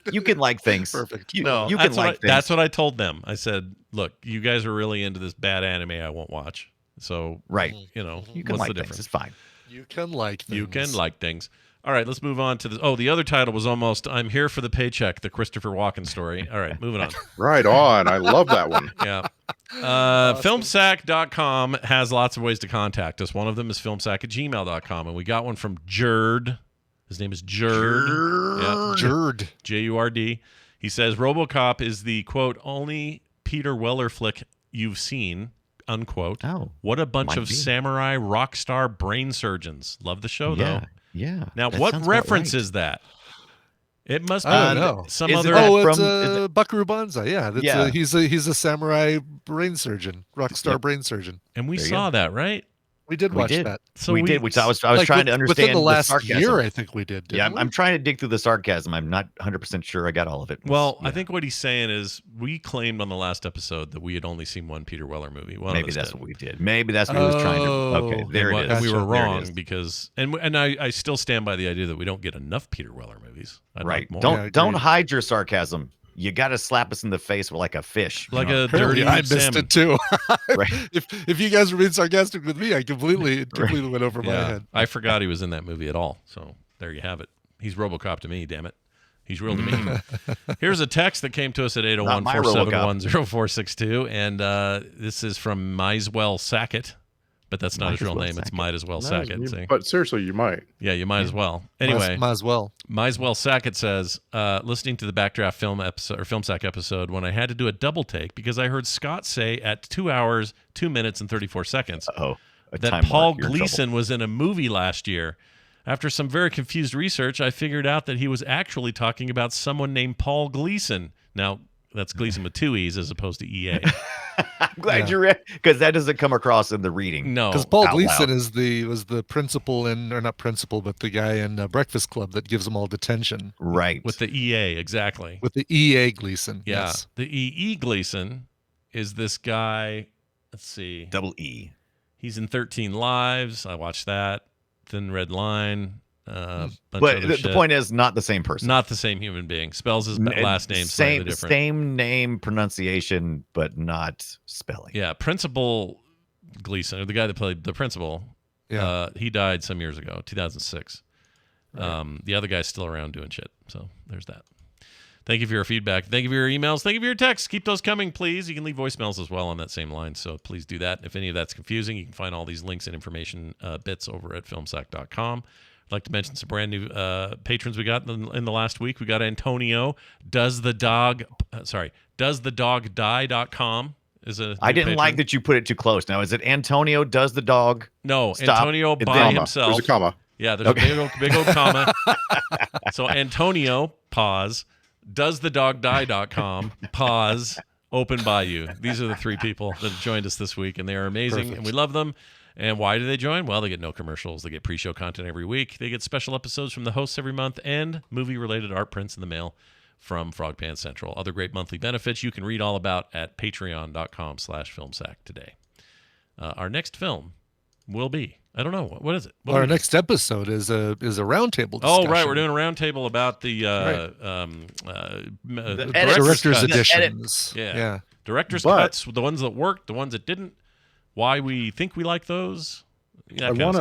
You can like things. Perfect. You can like things. That's what I told them. I said, "Look, you guys are really into this bad anime I won't watch." So you know, you can what's like the things. difference? It's fine. You can like things. You can like things. All right, let's move on to the other title was almost "I'm Here for the Paycheck," the Christopher Walken story. All right, moving on. Right on. I love that one. Yeah. Filmsack.com has lots of ways to contact us. One of them is filmsack@gmail.com, and we got one from Jerd. His name is Jerd. Yeah. Jerd. Jurd. He says RoboCop is the quote only Peter Weller flick you've seen. Unquote. Oh, what a bunch of samurai rock star brain surgeons. Love the show though. Yeah. Now, what reference is that? It must be some is other. It's Buckaroo Banzai. Yeah, he's a samurai brain surgeon, rock star brain surgeon. And we saw that, right? We did watch that. So we did. Which I was trying to understand within the last sarcasm. year. I think we did. Yeah, I'm trying to dig through the sarcasm. I'm not 100% sure I got all of it. Well, I think what he's saying is we claimed on the last episode that we had only seen one Peter Weller movie. Maybe that's what we did. Maybe that's what he was trying to. Okay, there it is. And we were wrong because, and I still stand by the idea that we don't get enough Peter Weller movies. I'd like more. Don't hide your sarcasm. you got to slap us in the face with like a fish. Like you know? a dirty I missed salmon. it too. Right. If you guys were being sarcastic with me, I completely went over my head. I forgot he was in that movie at all. So there you have it. He's RoboCop to me, damn it. He's real to me. Here's a text that came to us at 801-471-0462, and this is from Misewell Sackett, but that's not his real name. It's Might As Well Sackett. See? But seriously, you might. Yeah, you might as well. Anyway, might as well. Misewell Sackett says, listening to the Backdraft film episode or Film Sack episode when I had to do a double take because I heard Scott say at 2 hours, 2 minutes, and 34 seconds that Paul Gleason was in a movie last year. After some very confused research, I figured out that he was actually talking about someone named Paul Gleason. Now, that's Gleason with 2 E's as opposed to EA. I'm glad you read, because that doesn't come across in the reading. No. Because Paul Gleason was the principal or not principal, but the guy in Breakfast Club that gives them all detention. Right. With the EA, exactly. With the EA Gleason. Yeah. Yes. The EE Gleason is this guy, let's see. Double E. He's in 13 Lives. I watched that. Thin Red Line. But the point is, not the same person. Not the same human being. Spells his last name slightly different. Same name, pronunciation, but not spelling. Yeah, Principal Gleason, or the guy that played the principal, he died some years ago, 2006. Right. The other guy's still around doing shit. So there's that. Thank you for your feedback. Thank you for your emails. Thank you for your texts. Keep those coming, please. You can leave voicemails as well on that same line, so please do that. If any of that's confusing, you can find all these links and information bits over at filmsack.com. I'd like to mention some brand new patrons we got in the last week. We got Antonio. Does the dog die.com is a I didn't patron. like that you put it too close. Now, is it Antonio does the dog? No, stop? Antonio by comma. himself. There's a comma. Yeah, there's a big old comma. So Antonio, pause, doesthedogdie.com, pause, open bayou. These are the 3 people that have joined us this week, and they are amazing, and we love them. And why do they join? Well, they get no commercials. They get pre-show content every week. They get special episodes from the hosts every month and movie-related art prints in the mail from Frog Pants Central. Other great monthly benefits you can read all about at patreon.com/filmsack today. Our next film will be, I don't know, what is it? Our next episode is a roundtable discussion. Oh, right. We're doing a roundtable about the director's editions. Yeah. Director's cuts, the ones that worked, the ones that didn't, why we think we like those. I want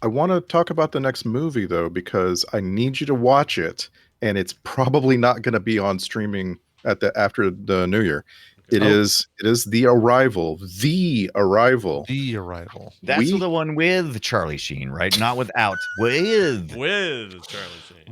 to talk about the next movie, though, because I need you to watch it, and it's probably not going to be on streaming after the New Year. It is The Arrival. The Arrival. The Arrival. That's the one with Charlie Sheen, right? Not without. With Charlie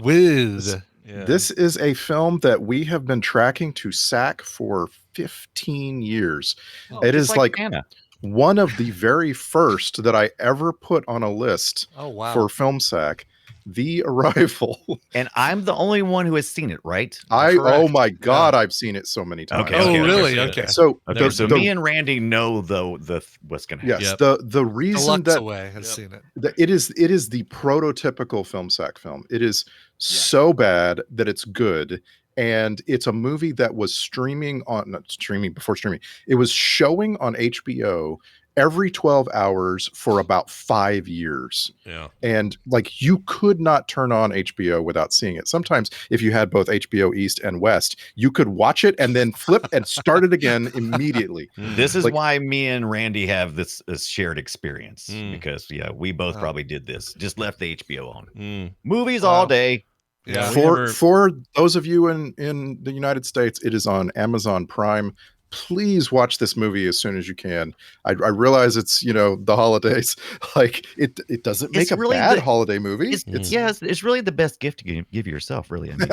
Sheen. This is a film that we have been tracking to SAC for 15 years. It is like Anna. One of the very first that I ever put on a list for Film Sack. The Arrival. And I'm the only one who has seen it, right? Oh my God, I've seen it so many times. Okay, really? Okay. So, so me and Randy know what's going to happen. Yes, the reason that has seen it. It is the prototypical Film Sack film. It is so bad that it's good. And it's a movie that was before streaming. It was showing on HBO every 12 hours for about 5 years. Yeah. And like you could not turn on HBO without seeing it. Sometimes if you had both HBO East and West, you could watch it and then flip and start it again immediately. This is why me and Randy have this shared experience because we both probably did this. Just left the HBO on. Movies all day. Yeah. For those of you in the United States, it is on Amazon Prime. Please watch this movie as soon as you can. I realize it's the holidays. Like it doesn't make really bad holiday movie. It's really the best gift you can give yourself. Really, I mean,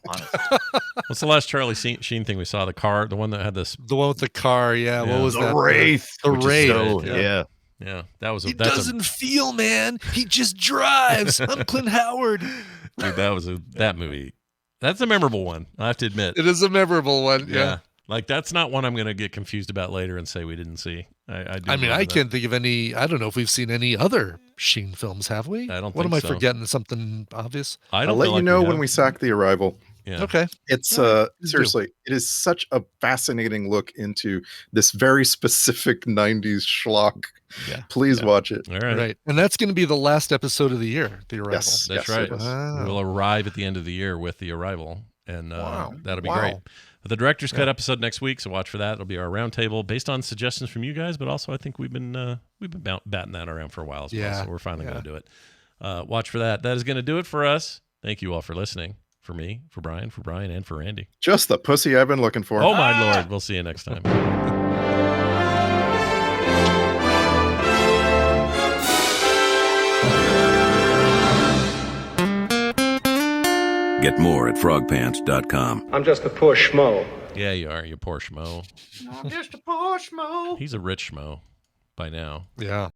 honestly. What's the last Charlie Sheen thing we saw? The car, the one that had this. The one with the car. Yeah. What was that? Wraith. The Wraith. Yeah. That was. It doesn't feel, man. He just drives. I'm Clint Howard. Dude, that movie. That's a memorable one. I have to admit. It is a memorable one. Yeah. Like that's not one I'm going to get confused about later and say we didn't see. I can't think of any. I don't know if we've seen any other Sheen films, have we? I don't. What think am I so. forgetting? Something obvious? I'll let you know when we sack The Arrival. Yeah. Okay. It's seriously, it is such a fascinating look into this very specific 90s schlock. Yeah. Please watch it. All right. And that's going to be the last episode of the year, The Arrival. Yes, that's right. We'll arrive at the end of the year with The Arrival. and Wow. that'll be Wow. great. The director's cut Yeah. episode next week, so watch for that. It'll be our roundtable based on suggestions from you guys, but also I think we've been batting that around for a while as well. Yeah. So we're finally Yeah. going to do it. Watch for that. That is going to do it for us. Thank you all for listening. For me, for Brian, and for Randy. Just the pussy I've been looking for. Oh my Lord! We'll see you next time. Get more at frogpants.com. I'm just a poor schmo. Yeah, you are. You poor schmo. I'm just a poor schmo. He's a rich schmo by now. Yeah.